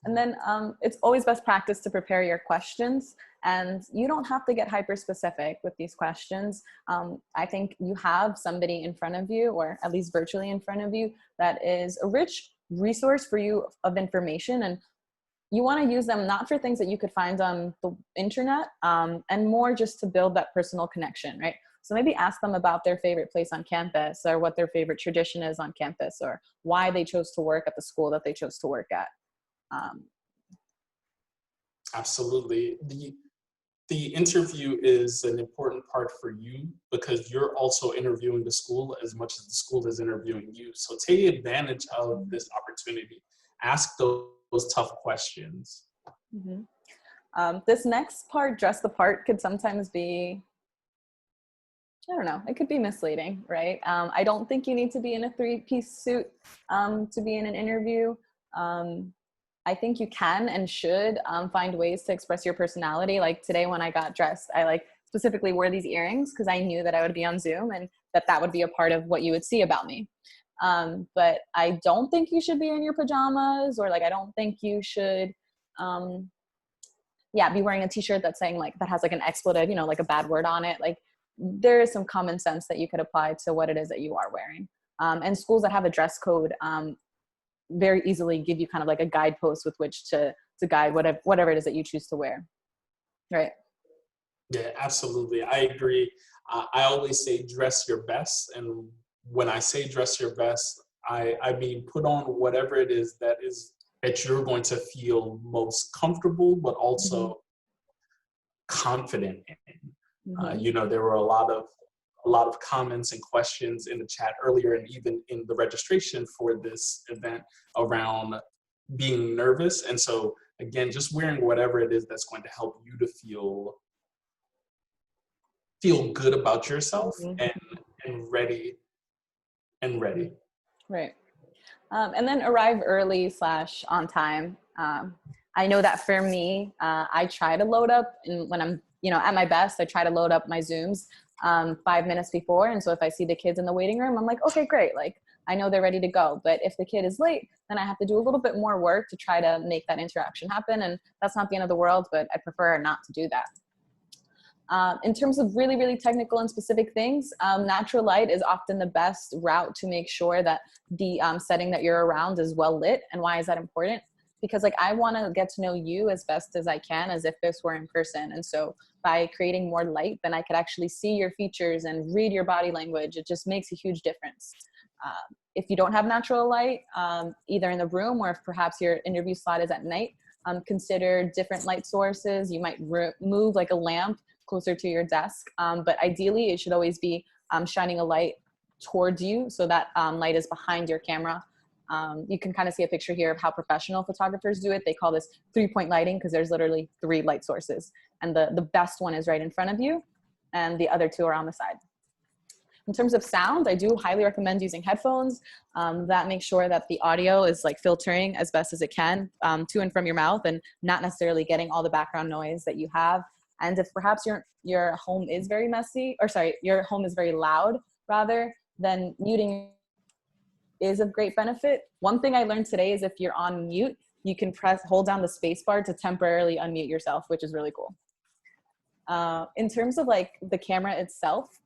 And then it's always best practice to prepare your questions, and you don't have to get hyper specific with these questions. I think you have somebody in front of you, or at least virtually in front of you, that is a rich resource for you of information, and you want to use them not for things that you could find on the internet, and more just to build that personal connection, right? So maybe ask them about their favorite place on campus, or what their favorite tradition is on campus, or why they chose to work at the school that they chose to work at. Absolutely. The interview is an important part for you because you're also interviewing the school as much as the school is interviewing you. So take advantage of this opportunity. Ask those tough questions. Mm-hmm. This next part, dress the part, could sometimes be, I don't know, it could be misleading, right? I don't think you need to be in a 3-piece suit to be in an interview. I think you can and should find ways to express your personality. Like today when I got dressed, I specifically wore these earrings because I knew that I would be on Zoom and that would be a part of what you would see about me. But I don't think you should be in your pajamas, or I don't think you should, be wearing a t-shirt that's saying that has an expletive, a bad word on it. There is some common sense that you could apply to what it is that you are wearing. And schools that have a dress code very easily give you kind of a guidepost with which to guide whatever it is that you choose to wear. Right. Yeah, absolutely. I agree. I always say dress your best. And when I say dress your best, I mean put on whatever it is that you're going to feel most comfortable, but also confident in. Mm-hmm. There were a lot of comments and questions in the chat earlier, and even in the registration for this event, around being nervous. And so again, just wearing whatever it is that's going to help you to feel good about yourself, and ready. Right. And then arrive early / on time. I know that for me, I try to load up, and when I'm at my best, I try to load up my Zooms 5 minutes before. And so if I see the kids in the waiting room, I'm like, okay, great. I know they're ready to go. But if the kid is late, then I have to do a little bit more work to try to make that interaction happen. And that's not the end of the world, but I prefer not to do that. In terms of really, really technical and specific things, natural light is often the best route to make sure that the setting that you're around is well lit. And why is that important? Because I want to get to know you as best as I can, as if this were in person. And so by creating more light, then I could actually see your features and read your body language. It just makes a huge difference. If you don't have natural light, either in the room or if perhaps your interview slot is at night, consider different light sources. You might move a lamp closer to your desk, but ideally it should always be shining a light towards you, so that light is behind your camera. You can kind of see a picture here of how professional photographers do it. They call this 3-point lighting because there's literally 3 light sources, and the best one is right in front of you and the other 2 are on the side. In terms of sound, I do highly recommend using headphones. That makes sure that the audio is filtering as best as it can to and from your mouth, and not necessarily getting all the background noise that you have. And if perhaps your home is very messy, or sorry, your home is very loud rather, then muting is of great benefit. One thing I learned today is if you're on mute, you can hold down the space bar to temporarily unmute yourself, which is really cool. In terms of the camera itself,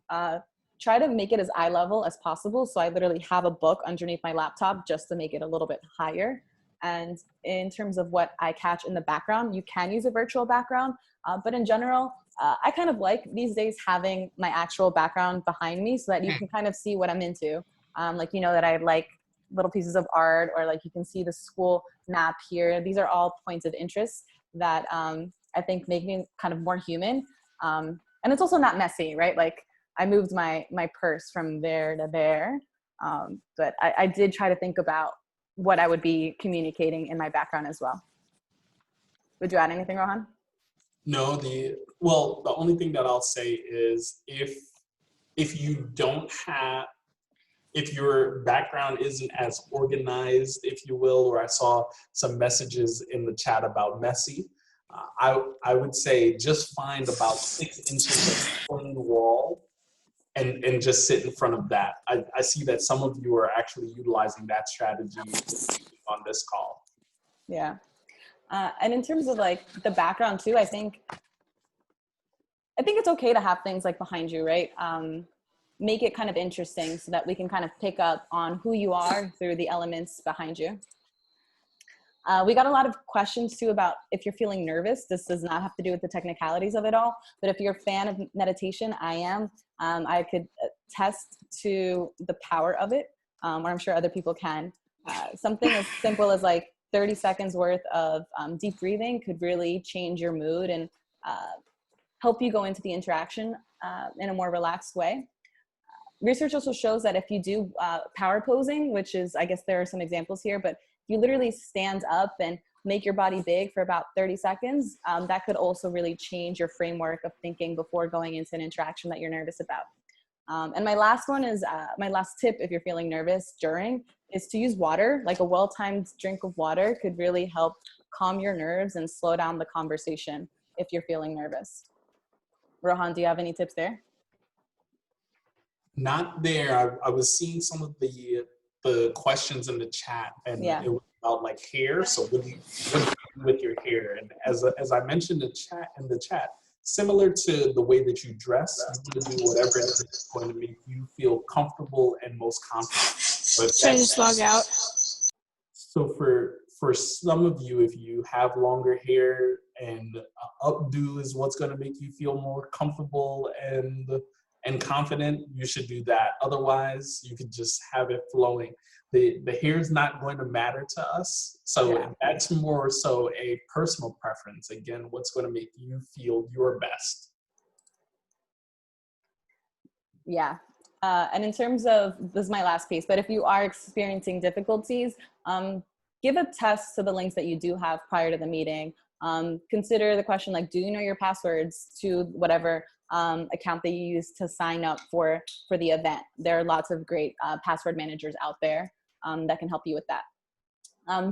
try to make it as eye level as possible. So I literally have a book underneath my laptop just to make it a little bit higher. And in terms of what I catch in the background, you can use a virtual background. But in general, I kind of like these days having my actual background behind me so that you can kind of see what I'm into. That I like little pieces of art, or you can see the school map here. These are all points of interest that I think make me kind of more human. And it's also not messy, right? I moved my purse from there to there. But I did try to think about what I would be communicating in my background as well. Would you add anything, Rohan? No, the only thing that I'll say is if your background isn't as organized, if you will, or I saw some messages in the chat about messy, I would say just find about 6 inches of plain wall and just sit in front of that. I see that some of you are actually utilizing that strategy on this call. Yeah. And in terms of the background too, I think it's okay to have things behind you, right? make it kind of interesting so that we can kind of pick up on who you are through the elements behind you. We got a lot of questions too about if you're feeling nervous. This does not have to do with the technicalities of it all, but if you're a fan of meditation, I am. I could attest to the power of it, or I'm sure other people can. Something as simple as like 30 seconds worth of deep breathing could really change your mood and help you go into the interaction in a more relaxed way. Research also shows that if you do power posing, which is, I guess there are some examples here, but you literally stand up and make your body big for about 30 seconds, that could also really change your framework of thinking before going into an interaction that you're nervous about. And my last one is, my last tip if you're feeling nervous during, is to use water. Like a well-timed drink of water could really help calm your nerves and slow down the conversation if you're feeling nervous. Rohan, do you have any tips there? Not there. I was seeing some of the questions in the chat, and Yeah. it was about like hair. So what do you do with your hair? And as I mentioned in the chat, similar to the way that you dress, you need to do whatever it is that's going to make you feel comfortable and most confident. But Should I just log out? so for some of you, if you have longer hair and updo is what's going to make you feel more comfortable and confident, you should do that. Otherwise, you could just have it flowing. The hair is not going to matter to us. So Yeah. that's more so a personal preference. Again, what's going to make you feel your best. Yeah. And in terms of, this is my last piece, but if you are experiencing difficulties, give a test to the links that you do have prior to the meeting. Consider the question like, do you know your passwords to whatever account that you use to sign up for the event? There are lots of great password managers out there that can help you with that.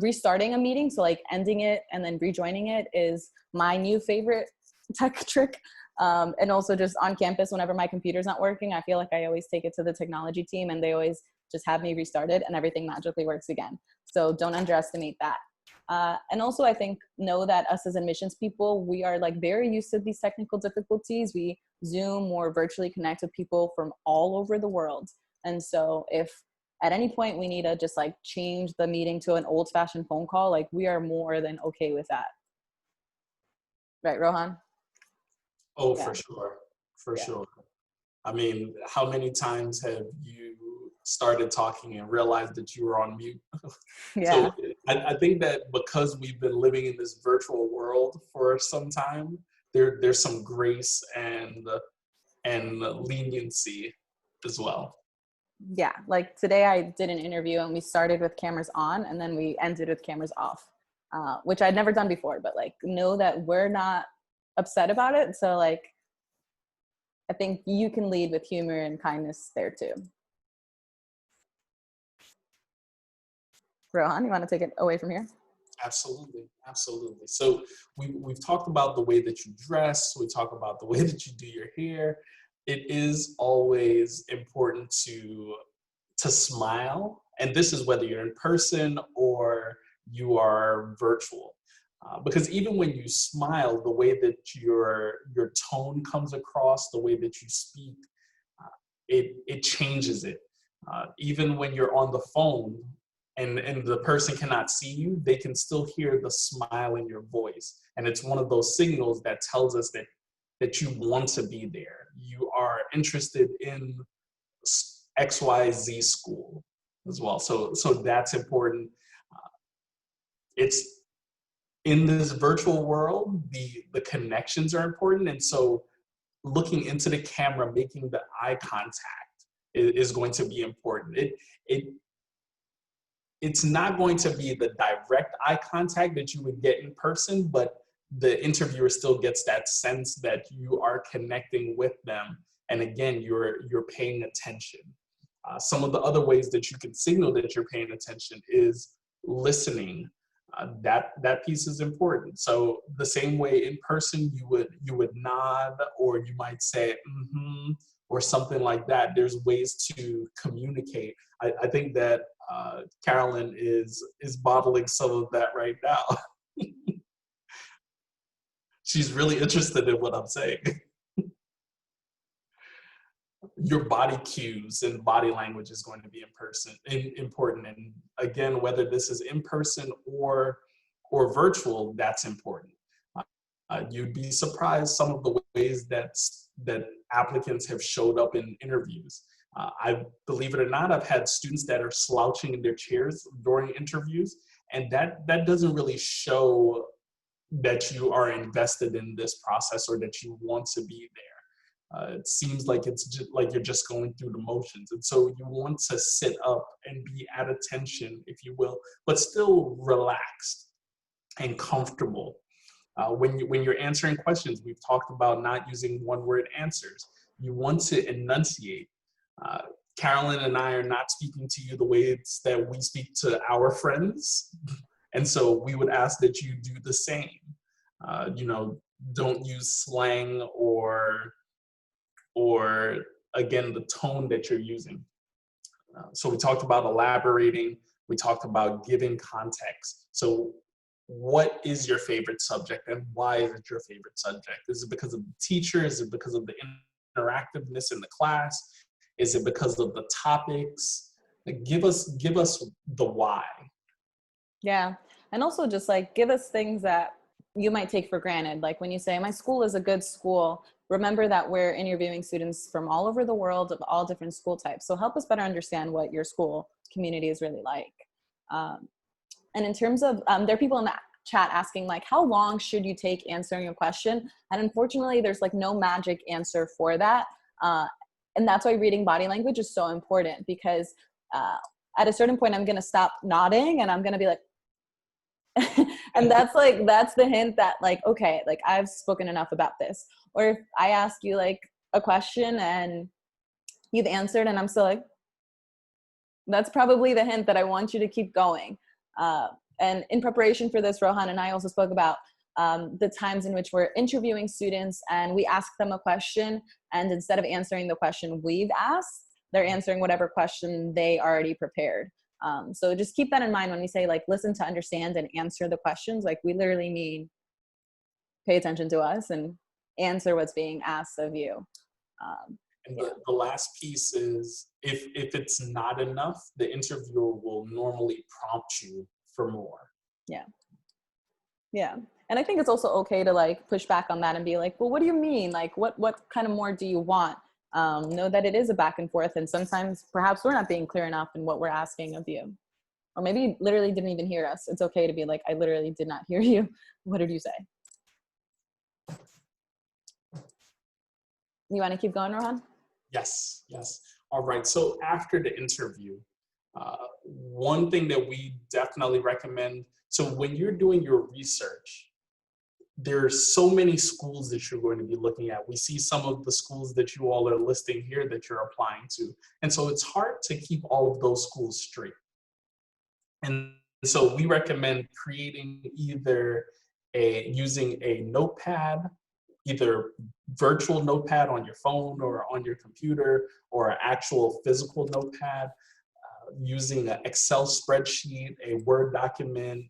Restarting a meeting, so like ending it and then rejoining it, is my new favorite tech trick. And also just on campus, whenever my computer's not working, I feel like I always take it to the technology team and they always just have me restart it and everything magically works again. So don't underestimate that. And also I think know that us as admissions people, we are like very used to these technical difficulties. We Zoom or virtually connect with people from all over the world. And so if at any point we need to just like change the meeting to an old fashioned phone call, like we are more than okay with that. Right, Rohan? Oh, Yeah. for sure. I mean, how many times have you started talking and realized that you were on mute? Yeah. So I think that because we've been living in this virtual world for some time, there's some grace and leniency as well. Yeah, like today I did an interview and we started with cameras on and then we ended with cameras off, which I'd never done before, but like know that we're not upset about it. So like, I think you can lead with humor and kindness there too. Rohan, you want to take it away from here? Absolutely. So we've talked about the way that you dress. We talk about the way that you do your hair. It is always important to smile, and this is whether you're in person or you are virtual. Because even when you smile, the way that your tone comes across, the way that you speak, it changes it. Even when you're on the phone and the person cannot see you, they can still hear the smile in your voice. And it's one of those signals that tells us that you want to be there. You are interested in XYZ school as well. So that's important. It's in this virtual world, the connections are important. And so looking into the camera, making the eye contact is going to be important. It's not going to be the direct eye contact that you would get in person, but the interviewer still gets that sense that you are connecting with them. And again, you're paying attention. Some of the other ways that you can signal that you're paying attention is listening. That piece is important. So the same way in person, you would nod, or you might say mm-hmm, or something like that. There's ways to communicate. I think that Carolyn is bottling some of that right now. She's really interested in what I'm saying. your body cues and body language is going to be important. And again, whether this is in person or virtual, that's important. You'd be surprised some of the ways that applicants have showed up in interviews. I believe it or not, I've had students that are slouching in their chairs during interviews, and that doesn't really show that you are invested in this process or that you want to be there. It seems like it's just like you're just going through the motions. And so you want to sit up and be at attention, if you will, but still relaxed and comfortable. When you're answering questions, we've talked about not using one-word answers. You want to enunciate. Carolyn and I are not speaking to you the ways that we speak to our friends. And so we would ask that you do the same. Don't use slang or again, the tone that you're using. So we talked about elaborating. We talked about giving context. So what is your favorite subject and why is it your favorite subject? Is it because of the teacher? Is it because of the interactiveness in the class? Is it because of the topics? Like, give us the why. Yeah. And also just like give us things that you might take for granted. Like when you say, my school is a good school, remember that we're interviewing students from all over the world of all different school types. So help us better understand what your school community is really like. And in terms of, there are people in the chat asking like, how long should you take answering a question? And unfortunately, there's like no magic answer for that. And that's why reading body language is so important, because at a certain point, I'm going to stop nodding and I'm going to be like, and that's the hint that like, okay, like I've spoken enough about this. Or if I ask you like a question and you've answered and I'm still like, that's probably the hint that I want you to keep going. And in preparation for this, Rohan and I also spoke about the times in which we're interviewing students and we ask them a question, and instead of answering the question we've asked, they're answering whatever question they already prepared. So just keep that in mind when we say like, listen to understand and answer the questions. Like we literally mean pay attention to us and answer what's being asked of you. And the last piece is if it's not enough, the interviewer will normally prompt you for more. Yeah. Yeah. And I think it's also okay to like push back on that and be like, well, what do you mean? Like what kind of more do you want? Know that it is a back and forth, and sometimes perhaps we're not being clear enough in what we're asking of you. Or maybe you literally didn't even hear us. It's okay to be like, I literally did not hear you. What did you say? You want to keep going, Rohan? Yes. All right. So after the interview, one thing that we definitely recommend, so when you're doing your research, there's so many schools that you're going to be looking at. We see some of the schools that you all are listing here that you're applying to. And so it's hard to keep all of those schools straight. And so we recommend creating either using a notepad, either virtual notepad on your phone or on your computer, or an actual physical notepad, using an Excel spreadsheet, a Word document,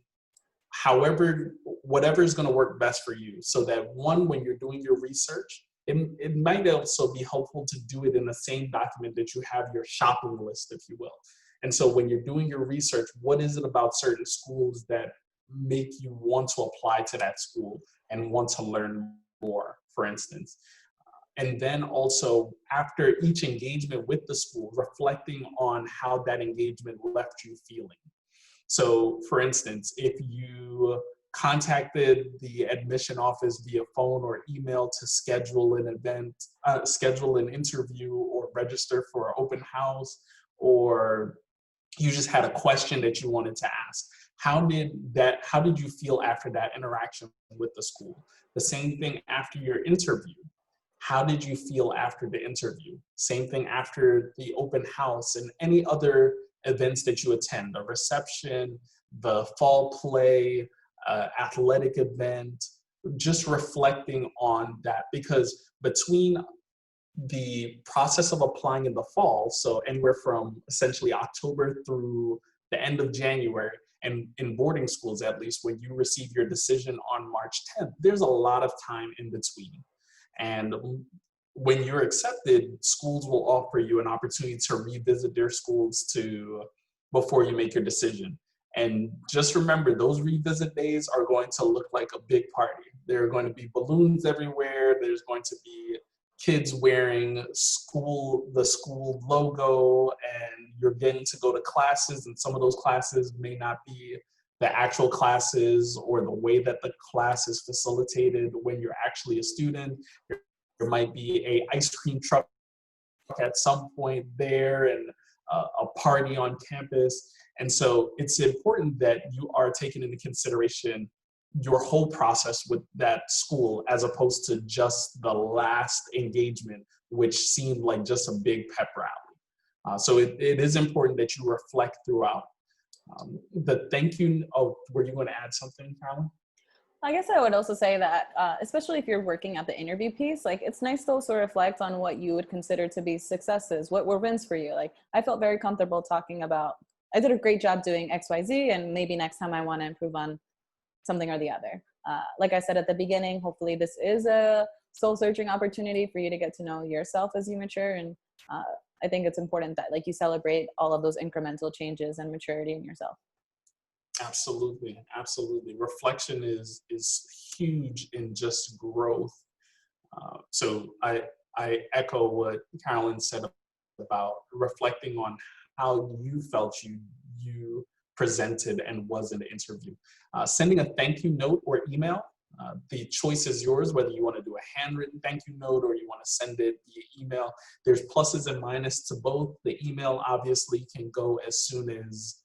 however, whatever is going to work best for you. So that one, when you're doing your research, it might also be helpful to do it in the same document that you have your shopping list, if you will. And so when you're doing your research, what is it about certain schools that make you want to apply to that school and want to learn more, for instance? And then also after each engagement with the school, reflecting on how that engagement left you feeling. So for instance, if you contacted the admission office via phone or email to schedule an event, schedule an interview or register for an open house, or you just had a question that you wanted to ask, how did you feel after that interaction with the school? The same thing after your interview. How did you feel after the interview? Same thing after the open house and any other events that you attend, the reception, the fall play, athletic event, just reflecting on that. Because between the process of applying in the fall, so anywhere from essentially October through the end of January, and in boarding schools at least, when you receive your decision on March 10th, there's a lot of time in between. And when you're accepted, schools will offer you an opportunity to revisit their schools before you make your decision. And just remember, those revisit days are going to look like a big party. There are going to be balloons everywhere. There's going to be kids wearing the school logo, and you're getting to go to classes, and some of those classes may not be the actual classes or the way that the class is facilitated when you're actually a student. There might be a ice cream truck at some point there, and a party on campus. And so it's important that you are taking into consideration your whole process with that school, as opposed to just the last engagement, which seemed like just a big pep rally. So it is important that you reflect throughout. The thank you, were you going to add something, Carolyn? I guess I would also say that, especially if you're working at the interview piece, like it's nice to also reflect on what you would consider to be successes. What were wins for you? Like I felt very comfortable talking about, I did a great job doing XYZ, and maybe next time I want to improve on something or the other. Like I said at the beginning, hopefully this is a soul searching opportunity for you to get to know yourself as you mature. And I think it's important that like you celebrate all of those incremental changes and maturity in yourself. Absolutely, absolutely. Reflection is huge in just growth. So I echo what Carolyn said about reflecting on how you felt you presented and was in the interview. Sending a thank you note or email, the choice is yours, whether you want to do a handwritten thank you note or you want to send it via email. There's pluses and minuses to both. The email obviously can go as soon as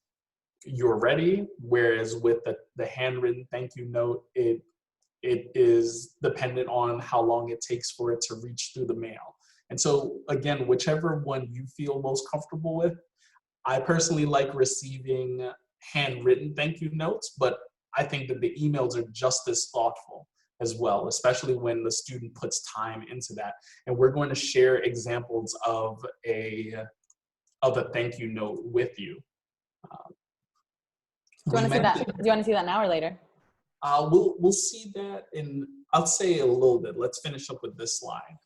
you're ready, whereas with the handwritten thank you note, it is dependent on how long it takes for it to reach through the mail. And so again, whichever one you feel most comfortable with. I personally like receiving handwritten thank you notes, but I think that the emails are just as thoughtful as well, especially when the student puts time into that. And we're going to share examples of a thank you note with you. Do you want to see that? Do you want to see that now or later? We'll see that in, I'll say a little bit. Let's finish up with this slide.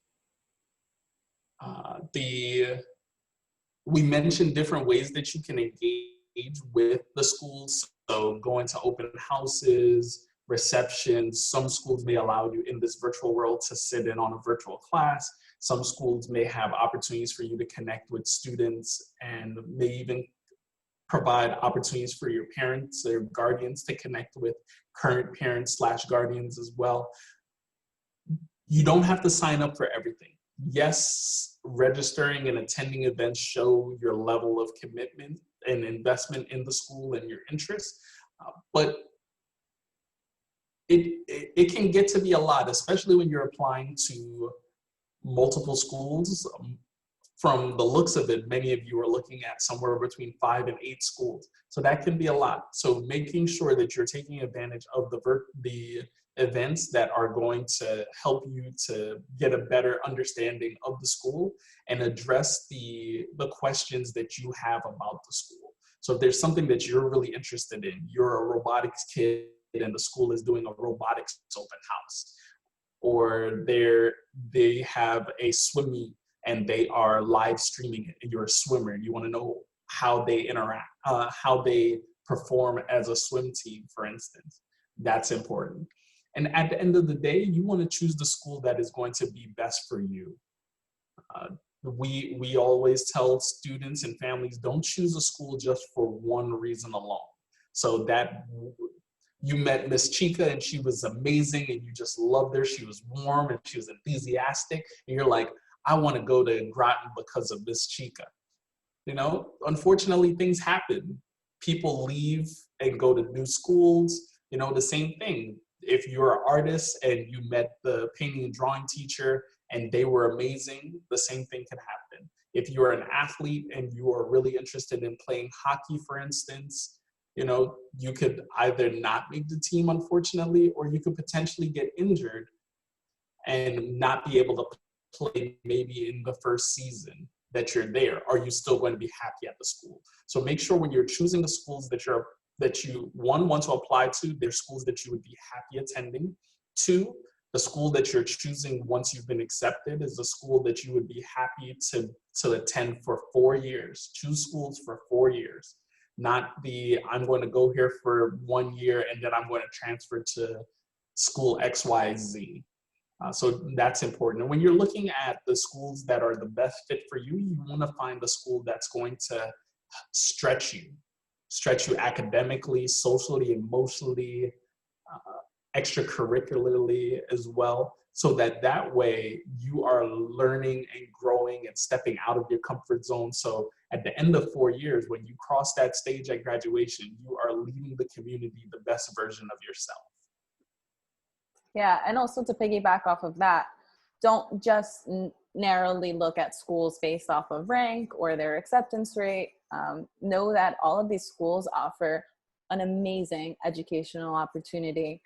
We mentioned different ways that you can engage with the schools. So going to open houses, receptions. Some schools may allow you in this virtual world to sit in on a virtual class. Some schools may have opportunities for you to connect with students, and may even provide opportunities for your parents or guardians to connect with current parents/guardians as well. You don't have to sign up for everything. Yes, registering and attending events show your level of commitment and investment in the school and your interests, but it can get to be a lot, especially when you're applying to multiple schools. From the looks of it, many of you are looking at somewhere between 5 and 8 schools. So that can be a lot. So making sure that you're taking advantage of the events that are going to help you to get a better understanding of the school and address the questions that you have about the school. So if there's something that you're really interested in, you're a robotics kid and the school is doing a robotics open house, or they have a swim meet and they are live streaming it, and you're a swimmer and you want to know how they interact, how they perform as a swim team, for instance. That's important. And at the end of the day, you want to choose the school that is going to be best for you. We always tell students and families, don't choose a school just for one reason alone. So that you met Miss Chica and she was amazing and you just loved her. She was warm and she was enthusiastic. And you're like, I want to go to Groton because of Miss Chica. You know, unfortunately, things happen. People leave and go to new schools. You know, the same thing. If you're an artist and you met the painting and drawing teacher and they were amazing, the same thing can happen. If you're an athlete and you are really interested in playing hockey, for instance, you know, you could either not make the team, unfortunately, or you could potentially get injured and not be able to play maybe in the first season that you're there. Are you still going to be happy at the school? So make sure when you're choosing the schools that you want to apply to, they're schools that you would be happy attending. 2, the school that you're choosing once you've been accepted is a school that you would be happy to attend for 4 years. Choose schools for 4 years, not I'm going to go here for 1 year and then I'm going to transfer to school XYZ. So that's important. And when you're looking at the schools that are the best fit for you, you want to find a school that's going to stretch you academically, socially, emotionally, extracurricularly as well, so that way you are learning and growing and stepping out of your comfort zone. So at the end of 4 years, when you cross that stage at graduation, you are leaving the community the best version of yourself. Yeah, and also to piggyback off of that, don't just narrowly look at schools based off of rank or their acceptance rate. Know that all of these schools offer an amazing educational opportunity.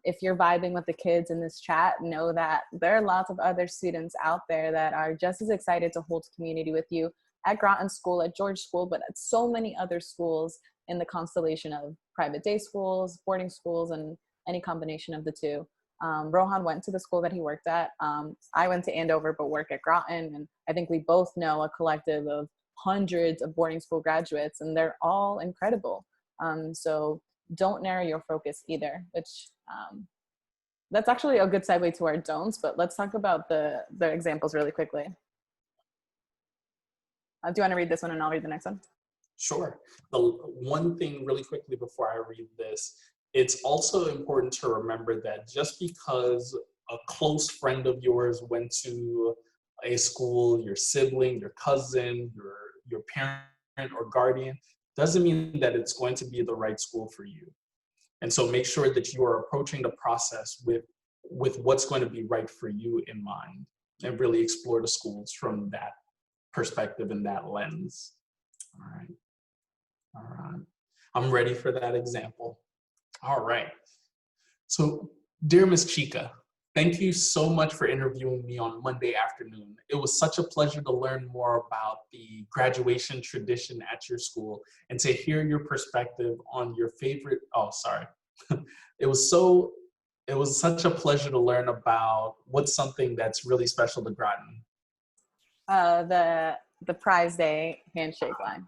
If you're vibing with the kids in this chat, know that there are lots of other students out there that are just as excited to hold community with you at Groton School, at George School, but at so many other schools in the constellation of private day schools, boarding schools, and any combination of the two. Rohan went to the school that he worked at. I went to Andover but work at Groton, and I think we both know a collective of hundreds of boarding school graduates, and they're all incredible. So don't narrow your focus either, which that's actually a good segue to our don'ts, but let's talk about the examples really quickly. Do you want to read this one and I'll read the next one? Sure. The one thing really quickly before I read this, it's also important to remember that just because a close friend of yours went to a school, your sibling, your cousin, your parent or guardian, doesn't mean that it's going to be the right school for you. And so make sure that you are approaching the process with what's going to be right for you in mind, and really explore the schools from that perspective and that lens. All right. I'm ready for that example. All right. So, dear Miss Chica, thank you so much for interviewing me on Monday afternoon. It was such a pleasure to learn more about the graduation tradition at your school and to hear your perspective on your favorite, It was such a pleasure to learn about what's something that's really special to Groton. The prize day handshake line.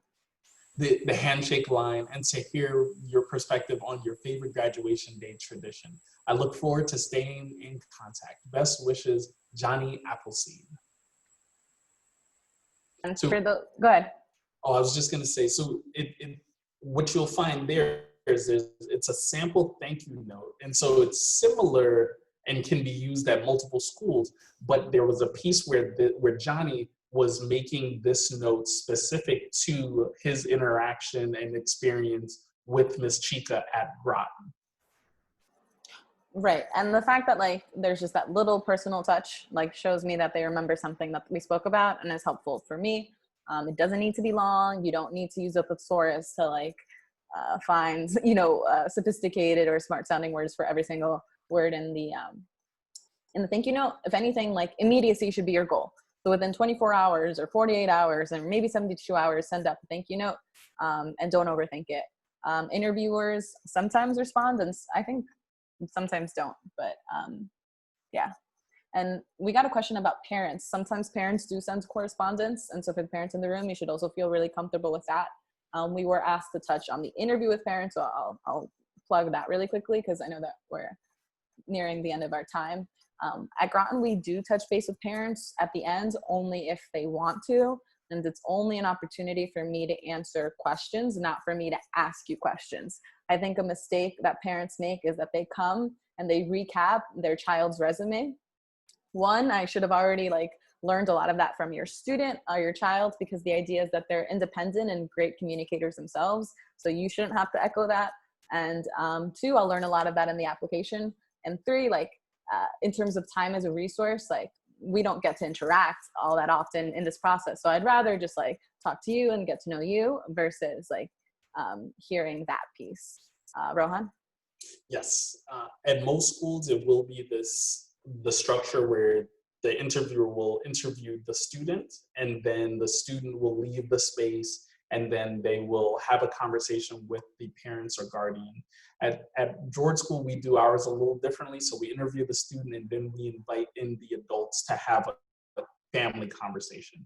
The handshake line, and to hear your perspective on your favorite graduation day tradition. I look forward to staying in contact. Best wishes, Johnny Appleseed. And So, go ahead. Oh, I was just gonna say, so what you'll find there is it's a sample thank you note. And so it's similar and can be used at multiple schools, but there was a piece where Johnny was making this note specific to his interaction and experience with Miss Chica at Groton. Right. And the fact that like there's just that little personal touch like shows me that they remember something that we spoke about and is helpful for me. It doesn't need to be long. You don't need to use a thesaurus to like find, sophisticated or smart sounding words for every single word in the thank you note. If anything, like immediacy should be your goal. So within 24 hours or 48 hours and maybe 72 hours, send out the thank you note, and don't overthink it. Interviewers sometimes respond, and I think sometimes don't, but yeah. And we got a question about parents. Sometimes parents do send correspondence, and so for the parents in the room, you should also feel really comfortable with that. We were asked to touch on the interview with parents, so I'll plug that really quickly because I know that we're nearing the end of our time. At Groton, we do touch base with parents at the end only if they want to, and it's only an opportunity for me to answer questions, not for me to ask you questions. I think a mistake that parents make is that they come and they recap their child's resume. One, I should have already learned a lot of that from your student or your child, because the idea is that they're independent and great communicators themselves. So you shouldn't have to echo that. And two, I'll learn a lot of that in the application. And three, in terms of time as a resource, we don't get to interact all that often in this process. So I'd rather just talk to you and get to know you versus hearing that piece. Rohan? Yes, at most schools, it will be the structure where the interviewer will interview the student, and then the student will leave the space and then they will have a conversation with the parents or guardian. At George School, we do ours a little differently. So we interview the student and then we invite in the adults to have a family conversation.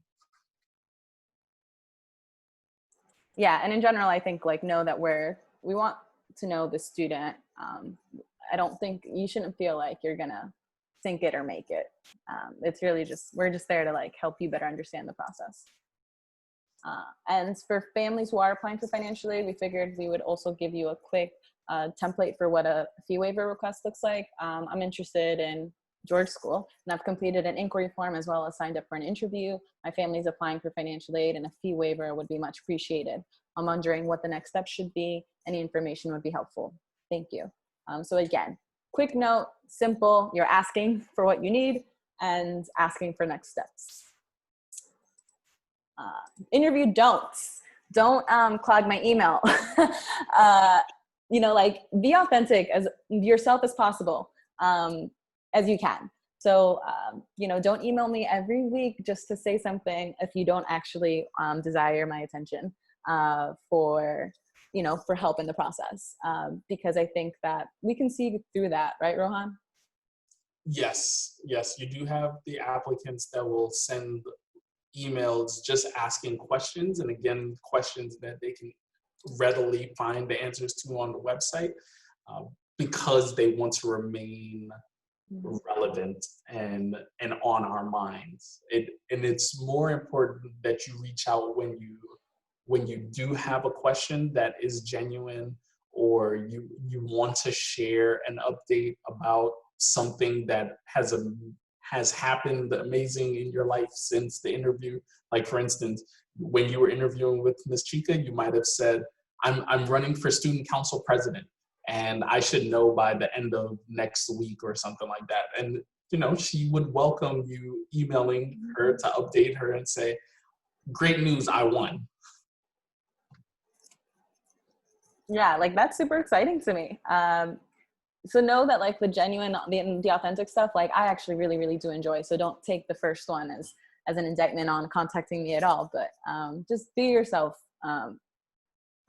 Yeah, and in general, I think like know that we want to know the student. I don't think you shouldn't feel like you're gonna sink it or make it. It's really just, we're just there to like help you better understand the process. And for families who are applying for financial aid, we figured we would also give you a quick template for what a fee waiver request looks like. I'm interested in George School, and I've completed an inquiry form as well as signed up for an interview. My family's applying for financial aid, and a fee waiver would be much appreciated. I'm wondering what the next steps should be. Any information would be helpful. Thank you. So again, quick note, simple, you're asking for what you need and asking for next steps. Interview don'ts. Don't clog my email. You know, like be authentic as yourself as possible, as you can. So, you know, don't email me every week just to say something if you don't actually desire my attention for, you know, for help in the process. Because I think that we can see through that, right, Rohan? Yes, yes, you do have the applicants that will send emails just asking questions, and again, questions that they can readily find the answers to on the website because they want to remain relevant and on our minds. And it's more important that you reach out when you do have a question that is genuine, or you want to share an update about something that has happened amazing in your life since the interview. Like for instance, when you were interviewing with Ms. Chica, you might have said, I'm running for student council president and I should know by the end of next week or something like that. And you know, she would welcome you emailing her to update her and say, great news, I won. Yeah, like that's super exciting to me. So know that like the genuine, the authentic stuff, like I actually really, really do enjoy. So don't take the first one as an indictment on contacting me at all, but just be yourself.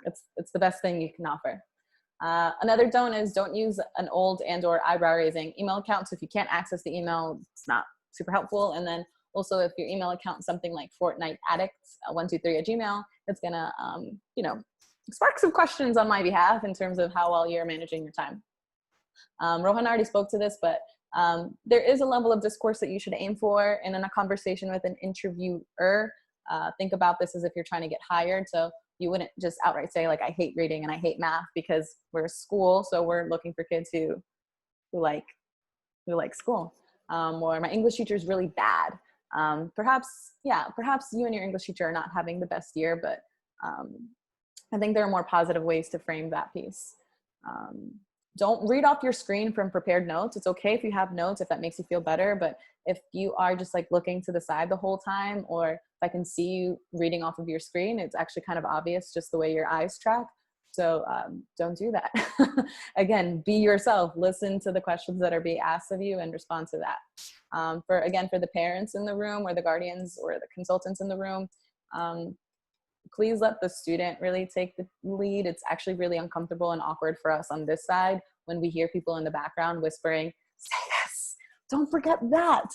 It's the best thing you can offer. Another don't is don't use an old and or eyebrow raising email account. So if you can't access the email, it's not super helpful. And then also if your email account is something like Fortnite Addicts 123 at Gmail, it's gonna you know, spark some questions on my behalf in terms of how well you're managing your time. Rohan already spoke to this, but there is a level of discourse that you should aim for in a conversation with an interviewer. Think about this as if you're trying to get hired. So you wouldn't just outright say like, I hate reading and I hate math, because we're a school. So we're looking for kids who like school. Or my English teacher is really bad. Perhaps you and your English teacher are not having the best year, but I think there are more positive ways to frame that piece. Don't read off your screen from prepared notes. It's okay if you have notes, if that makes you feel better, but if you are just like looking to the side the whole time, or if I can see you reading off of your screen, it's actually kind of obvious just the way your eyes track. So don't do that. Again, be yourself, listen to the questions that are being asked of you and respond to that. For the parents in the room or the guardians or the consultants in the room, please let the student really take the lead. It's actually really uncomfortable and awkward for us on this side when we hear people in the background whispering, say this, don't forget that.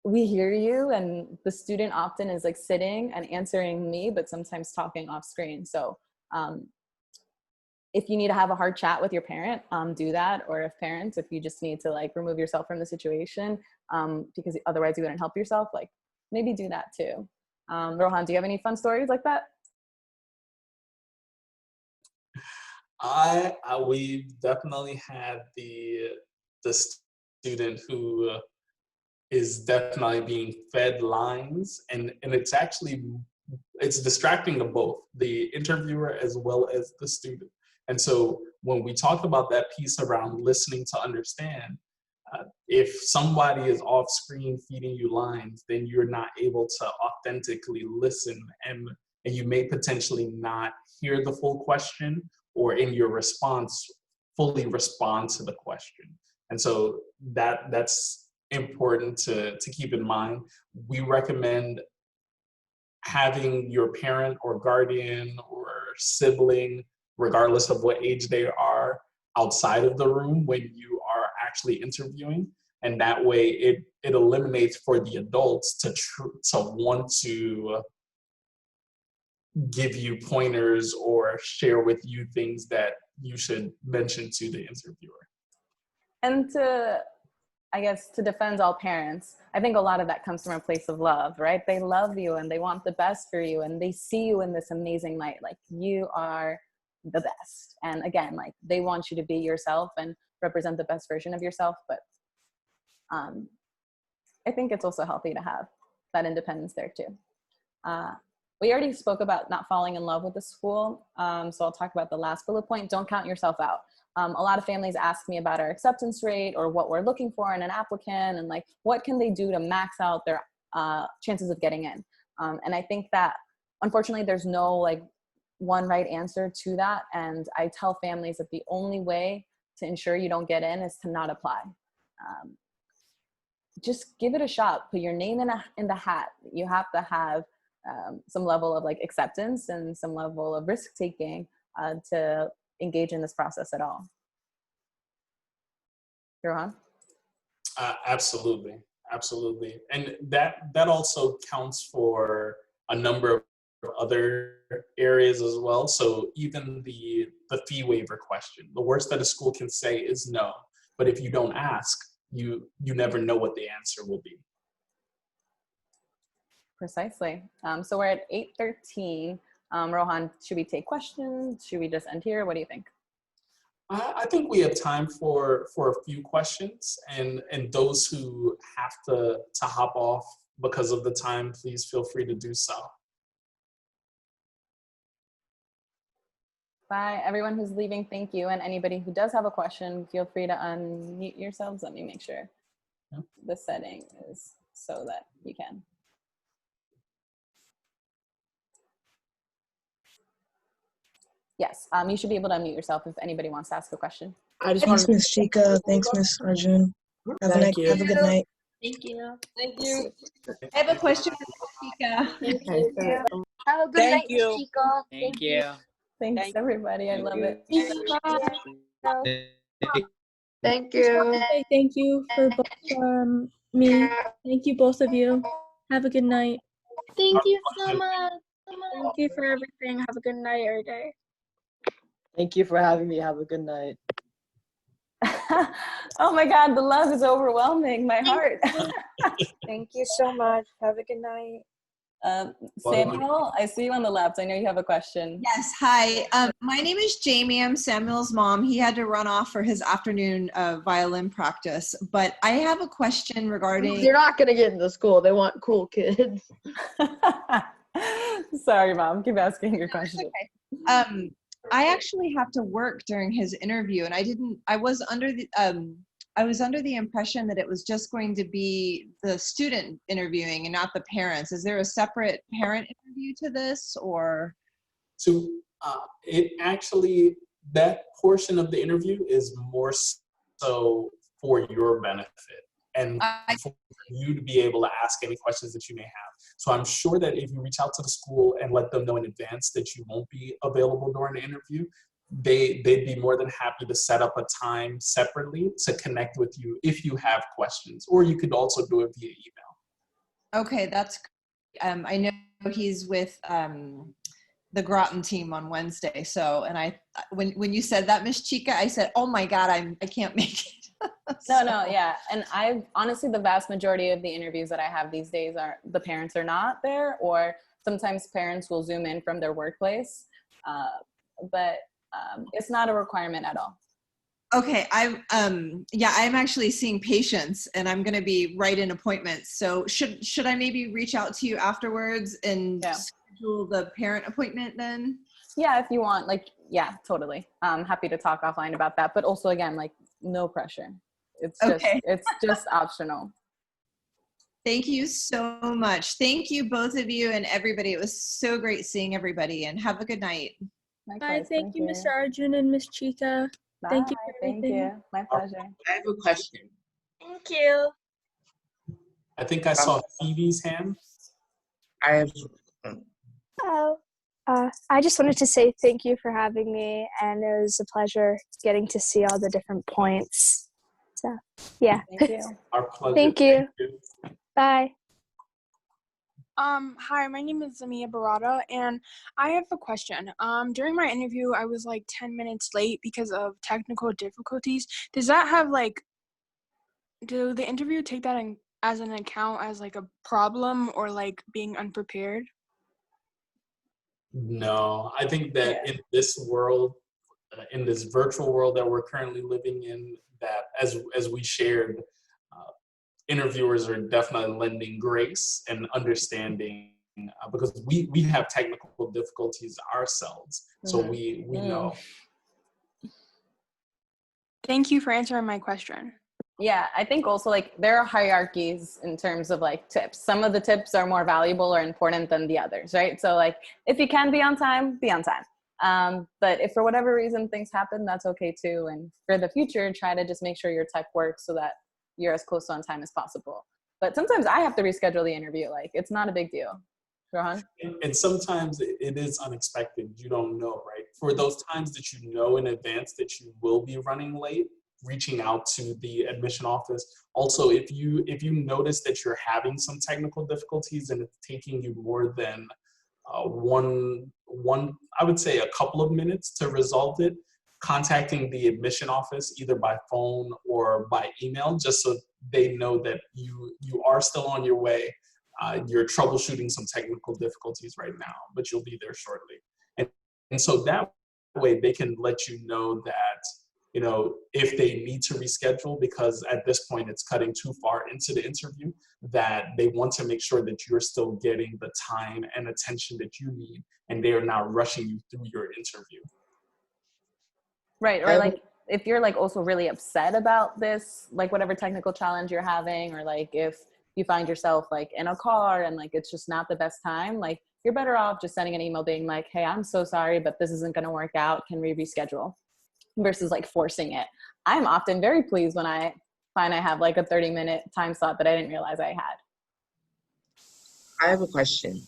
We hear you, and the student often is like sitting and answering me, but sometimes talking off screen. So if you need to have a hard chat with your parent, do that. Or if you just need to like remove yourself from the situation because otherwise you wouldn't help yourself, like maybe do that too. Rohan, do you have any fun stories like that? We've definitely had the student who is definitely being fed lines, and it's distracting to both the interviewer as well as the student. And so when we talk about that piece around listening to understand, if somebody is off screen feeding you lines, then you're not able to authentically listen, and you may potentially not hear the full question, or in your response fully respond to the question. And so that's important to keep in mind. We recommend having your parent or guardian or sibling, regardless of what age they are, outside of the room when you are actually interviewing. And that way it eliminates for the adults to want to give you pointers or share with you things that you should mention to the interviewer. And I guess to defend all parents, I think a lot of that comes from a place of love, right? They love you and they want the best for you, and they see you in this amazing light. Like, you are the best. And again, like, they want you to be yourself and represent the best version of yourself. But I think it's also healthy to have that independence there too. We already spoke about not falling in love with the school. So I'll talk about the last bullet point. Don't count yourself out. A lot of families ask me about our acceptance rate or what we're looking for in an applicant, and like, what can they do to max out their chances of getting in? And I think that unfortunately there's no like one right answer to that. And I tell families that the only way to ensure you don't get in is to not apply. Just give it a shot. Put your name in the hat. You have to have some level of like acceptance and some level of risk taking to engage in this process at all. Rohan? Absolutely. And that also counts for a number of other areas as well. So even the fee waiver question, the worst that a school can say is no. But if you don't ask, you never know what the answer will be. Precisely. So we're at 8:13. Rohan, should we take questions? Should we just end here? What do you think? I think we have time for a few questions, and those who have to hop off because of the time, please feel free to do so. Bye. Everyone who's leaving, thank you. And anybody who does have a question, feel free to unmute yourselves. Let me make sure the setting is so that you can. Yes, you should be able to unmute yourself if anybody wants to ask a question. Thanks, Miss Chica. Thanks, Miss Arjun. Have a good night. Thank you. Thank you. I have a question for Chica. Thank you. Have a good night, Miss Chica. Thank you. Thanks, everybody. I love it. Thank you. Okay, thank you for both me. Thank you, both of you. Have a good night. Thank you so much. Thank you for everything. Have a good night or day. Thank you for having me. Have a good night. Oh my God, the love is overwhelming my heart. Thank you so much. Have a good night. Samuel, I see you on the left. I know you have a question. Yes, hi. My name is Jamie. I'm Samuel's mom. He had to run off for his afternoon violin practice, but I have a question regarding... You're not going to get into school. They want cool kids. Sorry, Mom. Keep asking your question. Okay. I actually have to work during his interview, and I was under the impression that it was just going to be the student interviewing and not the parents. Is there a separate parent interview to this, or? So it actually, that portion of the interview is more so for your benefit and for you to be able to ask any questions that you may have. So I'm sure that if you reach out to the school and let them know in advance that you won't be available during the interview, they'd be more than happy to set up a time separately to connect with you if you have questions, or you could also do it via email. Okay, that's I know he's with the Groton team on Wednesday. So, and when you said that, Miss Chica, I said, oh my God, I can't make it. No, yeah. And I've honestly, the vast majority of the interviews that I have these days are the parents are not there, or sometimes parents will Zoom in from their workplace. But it's not a requirement at all. Okay, I'm actually seeing patients, and I'm going to be right in appointments. So should I maybe reach out to you afterwards and schedule the parent appointment then? Yeah, if you want, yeah, totally. I'm happy to talk offline about that. But also, again, no pressure. It's just optional. Thank you so much. Thank you, both of you and everybody. It was so great seeing everybody, and have a good night. Bye. Thank you, Mr. Arjun and Miss Chica. Bye. Thank you for everything. Thank you. My pleasure. I have a question. Thank you. I think I saw Phoebe's hand. I have Oh, I just wanted to say thank you for having me, and it was a pleasure getting to see all the different points. So, yeah. Thank you. Our pleasure. Thank you. Bye. Hi, my name is Zamia Barada, and I have a question. During my interview, I was like 10 minutes late because of technical difficulties. Does that have do the interviewer take that as an account as like a problem or like being unprepared? No, I think that in this world, in this virtual world that we're currently living in, that as we shared, interviewers are definitely lending grace and understanding because we have technical difficulties ourselves, so we know. Thank you for answering my question. Yeah, I think also like there are hierarchies in terms of like tips. Some of the tips are more valuable or important than the others, right? So like if you can be on time, be on time. But if for whatever reason things happen, that's okay too. And for the future, try to just make sure your tech works so that you're as close to on time as possible. But sometimes I have to reschedule the interview. Like it's not a big deal. Rohan? And sometimes it is unexpected. You don't know, right? For those times that you know in advance that you will be running late, reaching out to the admission office. Also, if you notice that you're having some technical difficulties and it's taking you more than one, I would say a couple of minutes to resolve it, contacting the admission office either by phone or by email, just so they know that you are still on your way. You're troubleshooting some technical difficulties right now, but you'll be there shortly. And so that way they can let you know that, if they need to reschedule, because at this point it's cutting too far into the interview, that they want to make sure that you're still getting the time and attention that you need, and they are not rushing you through your interview. Right, or like if you're like also really upset about this, like whatever technical challenge you're having, or like if you find yourself like in a car and like it's just not the best time, like you're better off just sending an email being like, hey, I'm so sorry, but this isn't going to work out. Can we reschedule? Versus like forcing it. I'm often very pleased when I find I have like a 30-minute time slot that I didn't realize I had. I have a question.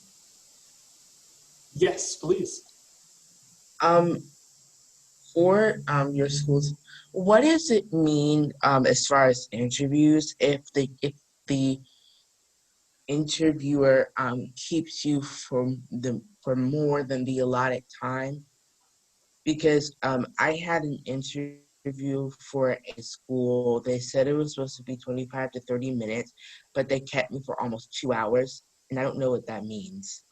Yes, please. For your schools, what does it mean as far as interviews if the interviewer keeps you for more than the allotted time? Because I had an interview for a school. They said it was supposed to be 25 to 30 minutes, but they kept me for almost 2 hours, and I don't know what that means.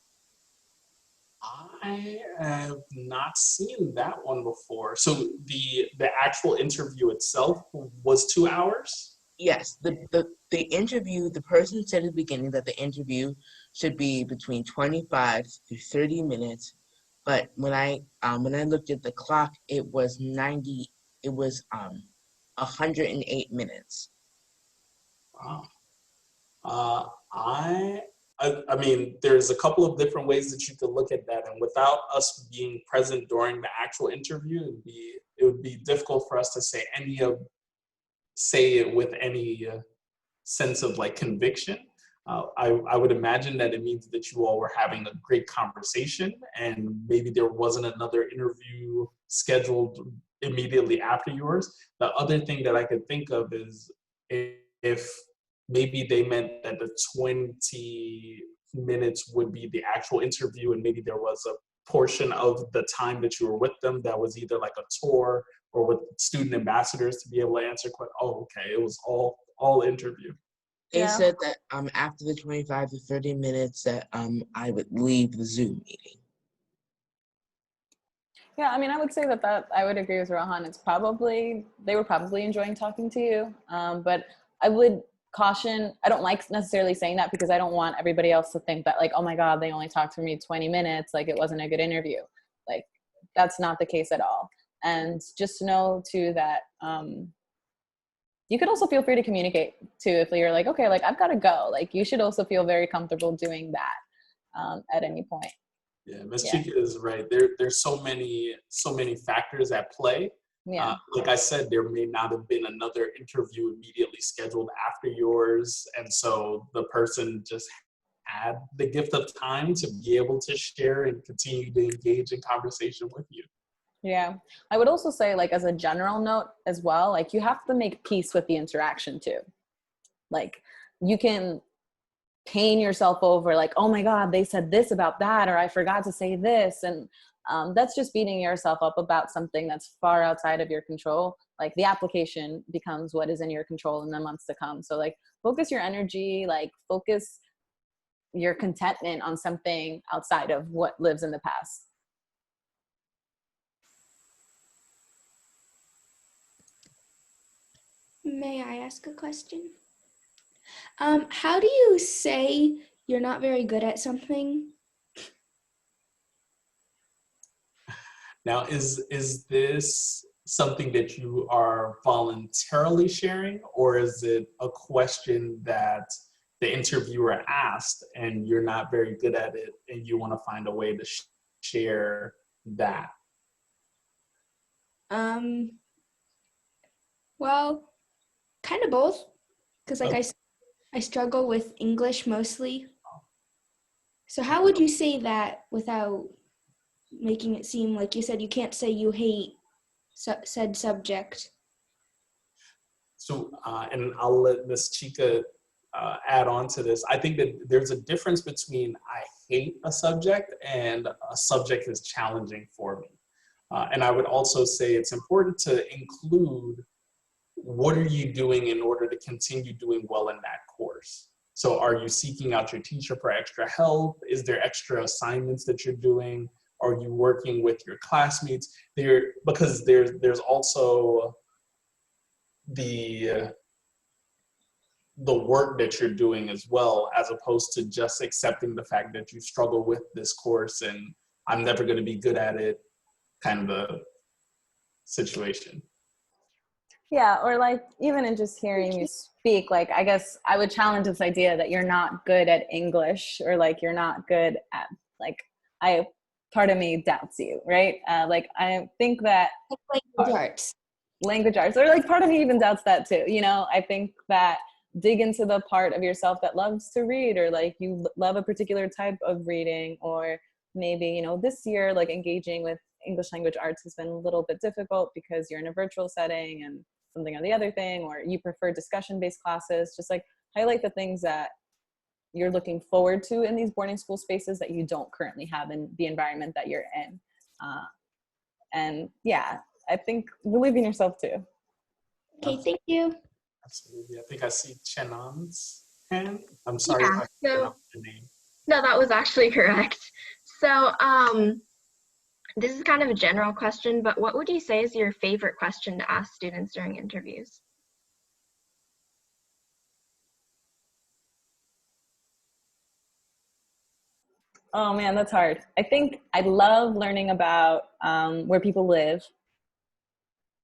I have not seen that one before. So the actual interview itself was 2 hours? Yes, the interview, the person said at the beginning that the interview should be between 25 to 30 minutes. But when I looked at the clock, it was 108 minutes. Wow. I mean, there's a couple of different ways that you could look at that, and without us being present during the actual interview, it would be difficult for us to say it with any sense of like conviction. I would imagine that it means that you all were having a great conversation, and maybe there wasn't another interview scheduled immediately after yours. The other thing that I could think of is if maybe they meant that the 20 minutes would be the actual interview, and maybe there was a portion of the time that you were with them that was either like a tour or with student ambassadors to be able to answer questions. Oh, okay, it was all interview. They said that after the 25 to 30 minutes that I would leave the Zoom meeting. Yeah, I mean, I would say that I would agree with Rohan. They were probably enjoying talking to you. But I would caution, I don't like necessarily saying that because I don't want everybody else to think that like, oh my God, they only talked for me 20 minutes. Like it wasn't a good interview. Like that's not the case at all. And just know too that you could also feel free to communicate too if you're like, okay, like I've got to go. Like you should also feel very comfortable doing that at any point. Yeah, Ms. Chica is right. There's so many factors at play. Yeah. Like I said, there may not have been another interview immediately scheduled after yours, and so the person just had the gift of time to be able to share and continue to engage in conversation with you. Yeah, I would also say, like, as a general note as well, like, you have to make peace with the interaction too. Like, you can pain yourself over, like, oh my God, they said this about that, or I forgot to say this. And that's just beating yourself up about something that's far outside of your control. Like, the application becomes what is in your control in the months to come. So, like, focus your energy, like, focus your contentment on something outside of what lives in the past. May I ask a question? How do you say you're not very good at something? Now, is this something that you are voluntarily sharing, or is it a question that the interviewer asked and you're not very good at it and you want to find a way to share that? Well, kind of both, because like Okay. I struggle with English mostly. So how would you say that without making it seem like you said you can't say you hate said subject? So, and I'll let Miss Chica add on to this. I think that there's a difference between I hate a subject and a subject is challenging for me. And I would also say it's important to include what are you doing in order to continue doing well in that course. So are you seeking out your teacher for extra help? Is there extra assignments that you're doing? Are you working with your classmates? Because there's also the work that you're doing as well, as opposed to just accepting the fact that you struggle with this course and I'm never going to be good at it kind of a situation. Yeah, or like, even in just hearing you speak, like, I guess I would challenge this idea that you're not good at English, or like you're not good at, like, part of me doubts you, right? Like, I think that language arts, or like part of me even doubts that too. You know, I think that dig into the part of yourself that loves to read, or like you love a particular type of reading, or maybe, you know, this year, like, engaging with English language arts has been a little bit difficult because you're in a virtual setting and something or the other thing, or you prefer discussion-based classes. Just like highlight the things that you're looking forward to in these boarding school spaces that you don't currently have in the environment that you're in. And yeah, I think believe in yourself too. Okay, thank you. Absolutely. I think I see Chenon's hand. I'm sorry if I so pronounced your name. no, that was actually correct. So this is kind of a general question, but what would you say is your favorite question to ask students during interviews? Oh man, that's hard. I think I love learning about where people live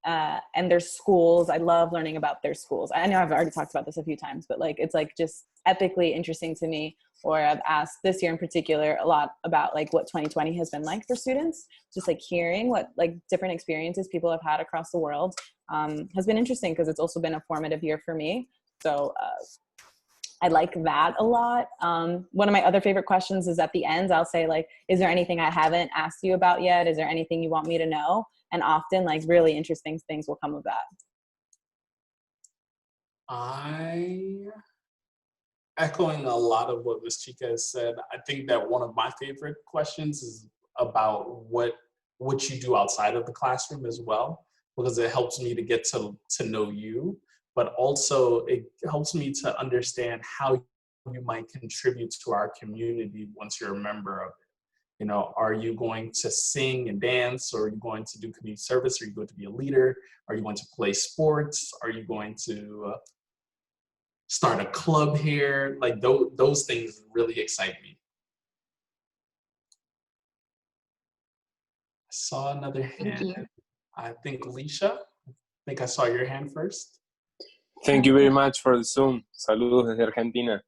and their schools. I love learning about their schools. I know I've already talked about this a few times, but like, it's like just epically interesting to me. Or I've asked this year in particular a lot about like what 2020 has been like for students. Just like hearing what like different experiences people have had across the world has been interesting, because it's also been a formative year for me. So I like that a lot. One of my other favorite questions is at the end, I'll say like, is there anything I haven't asked you about yet? Is there anything you want me to know? And often like really interesting things will come of that. Echoing a lot of what Ms. Chica has said, I think that one of my favorite questions is about what you do outside of the classroom as well, because it helps me to get to know you, but also it helps me to understand how you might contribute to our community once you're a member of it. You know, are you going to sing and dance, or are you going to do community service? Are you going to be a leader? Are you going to play sports? Are you going to start a club here? Like those things really excite me. I saw another hand. I think Alicia, I think I saw your hand first. Thank you very much for the Zoom. Saludos desde Argentina.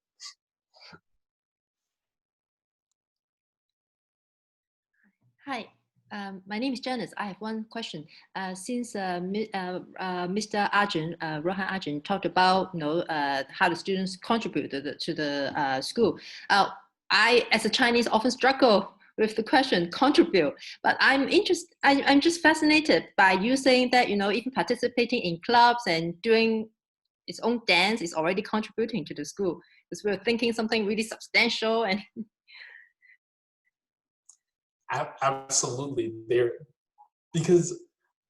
Hi, my name is Janice. I have one question. Since Mr. Arjun, Rohan Arjun talked about how the students contribute to the school. I, as a Chinese, often struggle with the question contribute, but I'm just fascinated by you saying that, even participating in clubs and doing its own dance is already contributing to the school, because we're thinking something really substantial. And absolutely there, because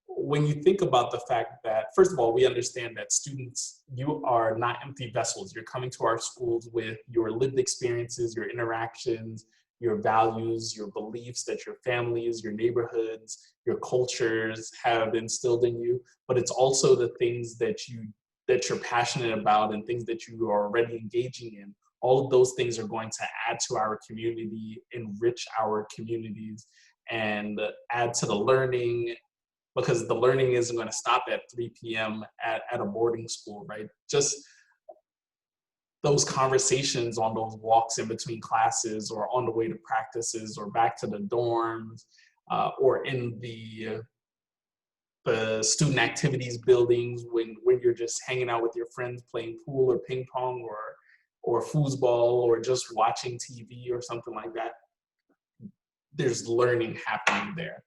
when you think about the fact that, first of all, we understand that students, you are not empty vessels. You're coming to our schools with your lived experiences, your interactions, your values, your beliefs that your families, your neighborhoods, your cultures have instilled in you. But it's also the things that you're passionate about and things that you are already engaging in. All of those things are going to add to our community, enrich our communities, and add to the learning, because the learning isn't going to stop at 3 p.m. at a boarding school, right? Just those conversations on those walks in between classes, or on the way to practices, or back to the dorms, or in the student activities buildings when you're just hanging out with your friends playing pool or ping pong or foosball, or just watching TV or something like that. There's learning happening there.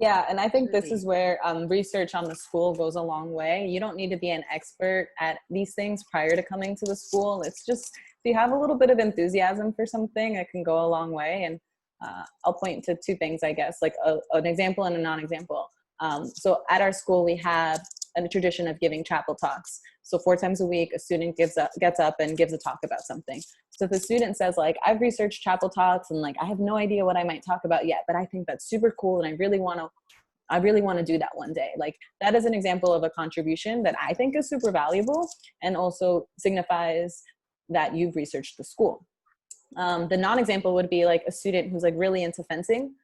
Yeah, and I think this is where research on the school goes a long way. You don't need to be an expert at these things prior to coming to the school. It's just, if you have a little bit of enthusiasm for something, it can go a long way. And I'll point to two things, I guess, like an example and a non-example. So at our school, we have a tradition of giving chapel talks. So 4 times a week, a student gets up and gives a talk about something. So if the student says, like, I've researched chapel talks and like I have no idea what I might talk about yet, but I think that's super cool and I really want to do that one day. Like, that is an example of a contribution that I think is super valuable and also signifies that you've researched the school. The non-example would be like a student who's like really into fencing,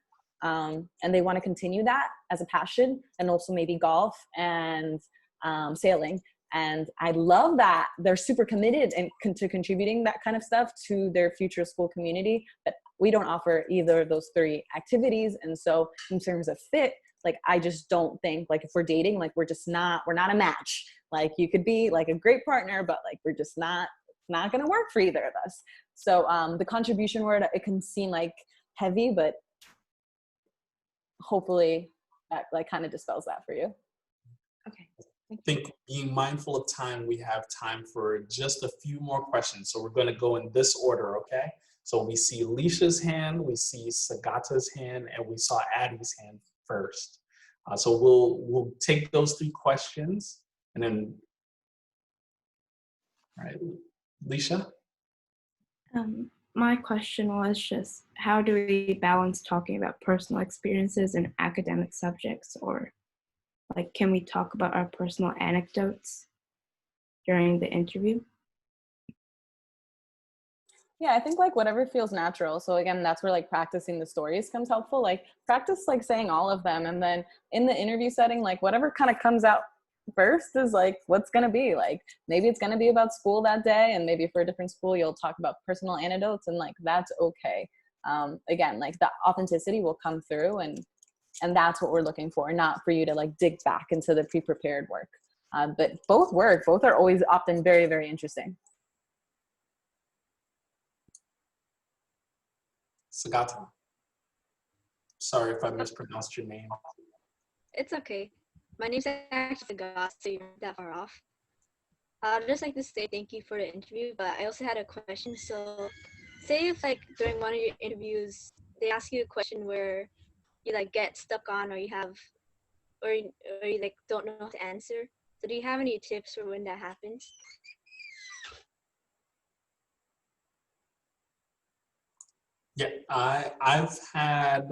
and they want to continue that as a passion, and also maybe golf and sailing. And I love that they're super committed to contributing that kind of stuff to their future school community, but we don't offer either of those 3 activities. And so in terms of fit, like, I just don't think, like, if we're dating, like, we're not a match. Like, you could be like a great partner, but like, we're just not going to work for either of us. So the contribution word, it can seem like heavy, but hopefully that like kind of dispels that for you. Okay. I think being mindful of time, we have time for just a few more questions. So we're going to go in this order, okay? So we see Alicia's hand, we see Sagata's hand, and we saw Addie's hand first. So we'll take those 3 questions, and then, all right, Alicia? My question was just, how do we balance talking about personal experiences and academic subjects? Or like, can we talk about our personal anecdotes during the interview? Yeah, I think like whatever feels natural. So again, that's where like practicing the stories comes helpful. Like, practice like saying all of them, and then in the interview setting, like whatever kind of comes out first is like what's going to be. Like, maybe it's going to be about school that day, and maybe for a different school you'll talk about personal anecdotes, and like that's okay. Again, like the authenticity will come through, and that's what we're looking for, not for you to like dig back into the pre-prepared work. But both work, both are always often very, very interesting. Sagata. Sorry if I mispronounced your name. It's okay. My name's actually Sagata, so you're not that far off. I'd just like to say thank you for the interview, but I also had a question. So say if like during one of your interviews, they ask you a question where you like get stuck on, or you like don't know how to answer. So do you have any tips for when that happens? Yeah, I've had,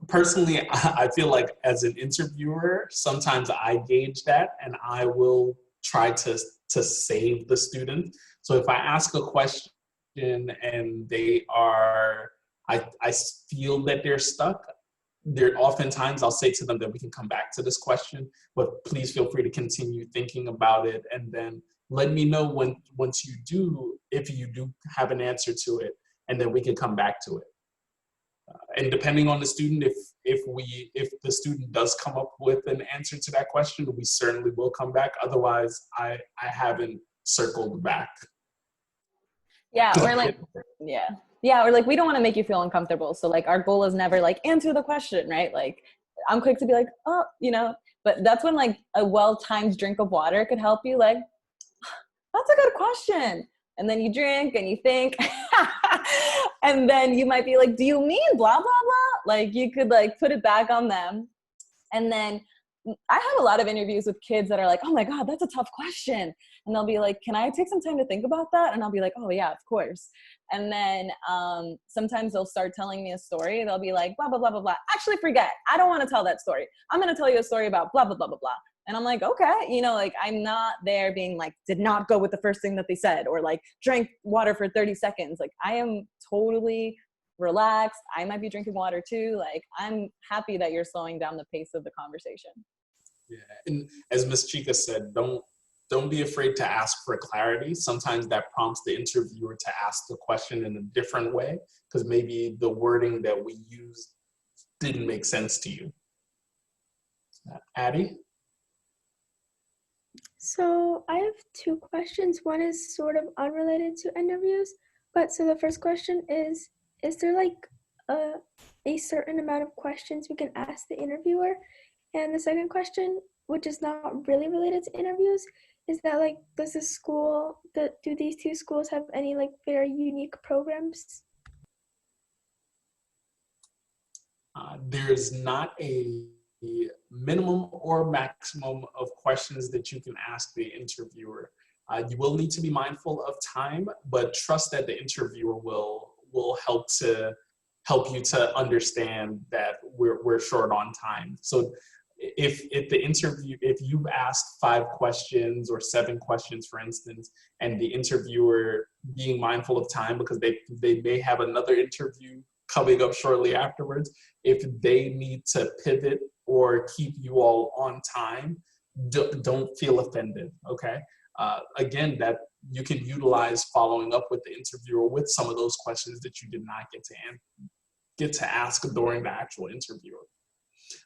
personally, I feel like as an interviewer, sometimes I gauge that and I will try to save the student. So if I ask a question and they are, I feel that they're stuck, oftentimes I'll say to them that we can come back to this question, but please feel free to continue thinking about it, and then let me know once you do, if you do have an answer to it, and then we can come back to it. And depending on the student, if the student does come up with an answer to that question, we certainly will come back. Otherwise, I haven't circled back. Yeah, or like, yeah, or like we don't want to make you feel uncomfortable. So like our goal is never like answer the question, right? Like I'm quick to be like, oh, you know, but that's when like a well-timed drink of water could help you like, that's a good question. And then you drink and you think, and then you might be like, do you mean blah, blah, blah? Like you could like put it back on them. And then I have a lot of interviews with kids that are like, oh my God, that's a tough question. And they'll be like, can I take some time to think about that? And I'll be like, oh yeah, of course. And then sometimes they'll start telling me a story. They'll be like, blah, blah, blah, blah, blah. Actually, forget. I don't want to tell that story. I'm going to tell you a story about blah, blah, blah, blah, blah. And I'm like, okay, you know, like I'm not there being like, did not go with the first thing that they said, or like drank water for 30 seconds. Like I am totally relaxed. I might be drinking water too. Like I'm happy that you're slowing down the pace of the conversation. Yeah, and as Ms. Chica said, don't be afraid to ask for clarity. Sometimes that prompts the interviewer to ask the question in a different way, because maybe the wording that we used didn't make sense to you. Addie? So I have two questions. One is sort of unrelated to interviews, but so the first question is there like a certain amount of questions we can ask the interviewer? And the second question, which is not really related to interviews, is that like, does the school, do these two schools have any like very unique programs? There's not a minimum or maximum of questions that you can ask the interviewer. You will need to be mindful of time, but trust that the interviewer will help you to understand that we're short on time. So if you've asked 5 questions or 7 questions, for instance, and the interviewer, being mindful of time because they may have another interview coming up shortly afterwards, if they need to pivot or keep you all on time, don't feel offended, okay? Again, that you can utilize following up with the interviewer with some of those questions that you did not get to ask during the actual interview.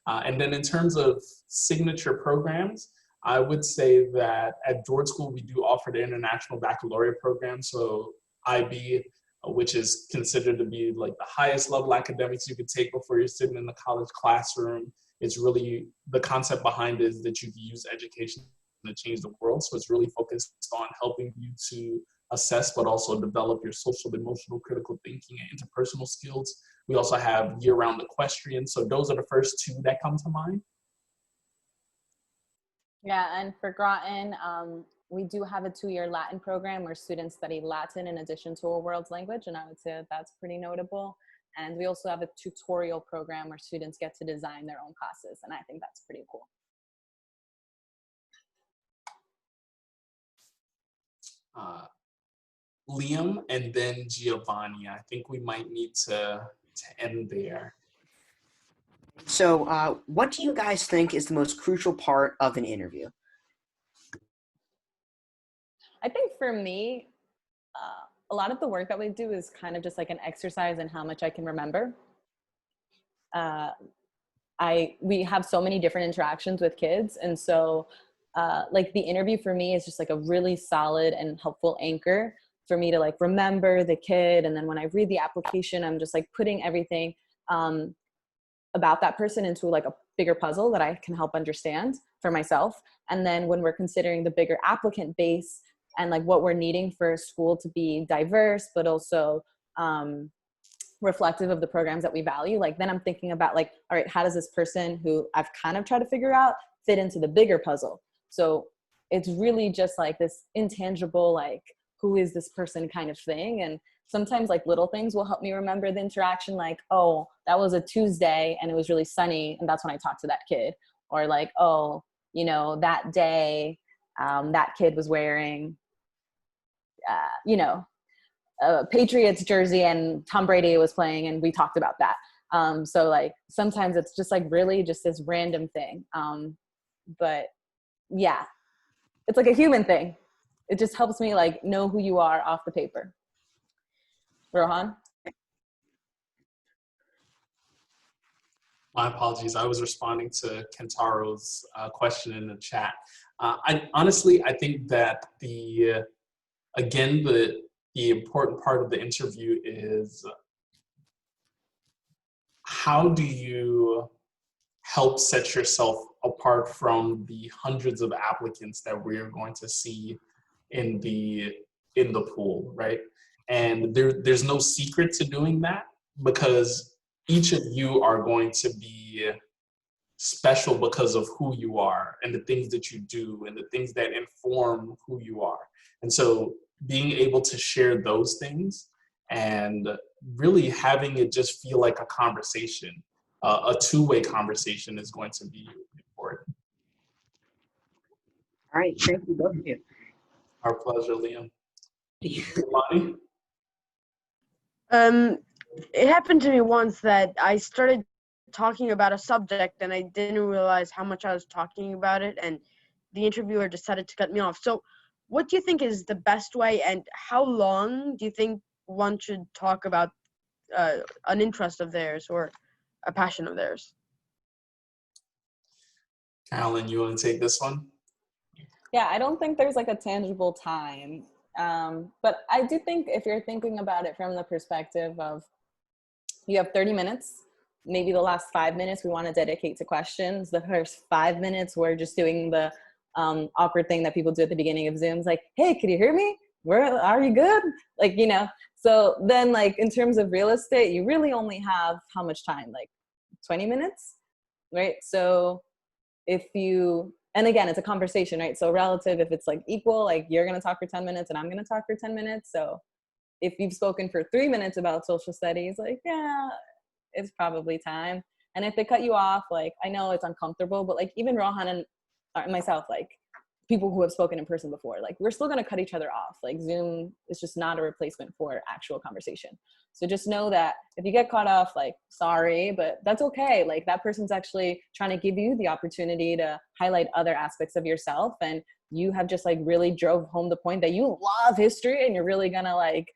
And then in terms of signature programs, I would say that at Groton School, we do offer the International Baccalaureate program. So IB, which is considered to be like the highest level academics you could take before you're sitting in the college classroom. It's really, the concept behind it is that you can use education to change the world. So it's really focused on helping you to assess, but also develop your social, emotional, critical thinking, and interpersonal skills. We also have year-round equestrian. So those are the first 2 that come to mind. Yeah, and for Groton, we do have a 2-year Latin program where students study Latin in addition to a world's language, and I would say that's pretty notable. And we also have a tutorial program where students get to design their own classes, and I think that's pretty cool. Liam and then Giovanni. I think we might need to end there. So what do you guys think is the most crucial part of an interview? I think for me, a lot of the work that we do is kind of just like an exercise in how much I can remember. We have so many different interactions with kids. And so like the interview for me is just like a really solid and helpful anchor for me to like remember the kid. And then when I read the application, I'm just like putting everything about that person into like a bigger puzzle that I can help understand for myself. And then when we're considering the bigger applicant base and like what we're needing for a school to be diverse, but also reflective of the programs that we value, like then I'm thinking about like, all right, how does this person who I've kind of tried to figure out fit into the bigger puzzle? So it's really just like this intangible, like, who is this person kind of thing. And sometimes like little things will help me remember the interaction, like, oh, that was a Tuesday and it was really sunny, and that's when I talked to that kid. Or like, oh, you know, that day that kid was wearing, you know, a Patriots jersey and Tom Brady was playing, and we talked about that. So like sometimes it's just like really just this random thing. But yeah, it's like a human thing. It just helps me like know who you are off the paper. Rohan? My apologies. I was responding to Kentaro's question in the chat. I think that the the important part of the interview is how do you help set yourself apart from the hundreds of applicants that we're going to see in the pool, right? And there's no secret to doing that, because each of you are going to be special because of who you are and the things that you do and the things that inform who you are. And so being able to share those things and really having it just feel like a conversation, a two-way conversation, is going to be important. All right, thank you, both of you. Our pleasure, Liam. Lonnie? It happened to me once that I started talking about a subject and I didn't realize how much I was talking about it, and the interviewer decided to cut me off. So what do you think is the best way, and how long do you think one should talk about an interest of theirs or a passion of theirs? Carolyn, you want to take this one? Yeah, I don't think there's like a tangible time. But I do think if you're thinking about it from the perspective of you have 30 minutes, maybe the last 5 minutes we want to dedicate to questions. The first 5 minutes we're just doing the awkward thing that people do at the beginning of Zooms, like, hey, can you hear me? Where are you good? Like, you know, so then like in terms of real estate, you really only have how much time? Like 20 minutes, right? So if you, and again, it's a conversation, right? So relative, if it's like equal, like you're going to talk for 10 minutes and I'm going to talk for 10 minutes. So if you've spoken for 3 minutes about social studies, like, yeah, it's probably time. And if they cut you off, like, I know it's uncomfortable, but like even Rohan and myself, like people who have spoken in person before, like we're still going to cut each other off. Like Zoom is just not a replacement for actual conversation. So just know that if you get cut off, like, sorry, but that's okay. Like that person's actually trying to give you the opportunity to highlight other aspects of yourself. And you have just like really drove home the point that you love history and you're really going to like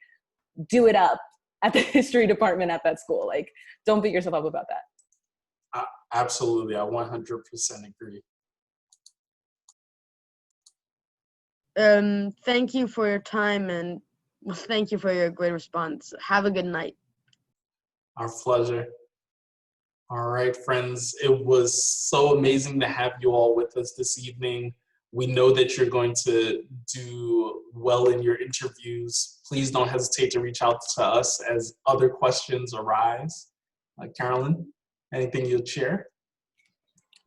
do it up at the history department at that school. Like, don't beat yourself up about that. Absolutely. I 100% agree. Thank you for your time, and thank you for your great response. Have a good night. Our pleasure. All right, friends. It was so amazing to have you all with us this evening. We know that you're going to do well in your interviews. Please don't hesitate to reach out to us as other questions arise. Carolyn, anything you'd share?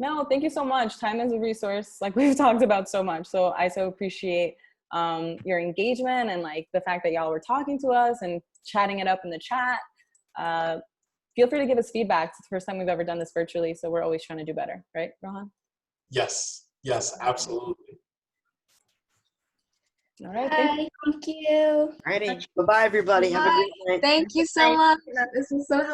No, thank you so much. Time is a resource, like we've talked about so much. So I so appreciate your engagement and like the fact that y'all were talking to us and chatting it up in the chat. Feel free to give us feedback. It's the first time we've ever done this virtually, so we're always trying to do better, right, Rohan? Yes, absolutely. All right, thank you. Alrighty, bye-bye everybody. Have a great night. Thank you so much. This was so helpful.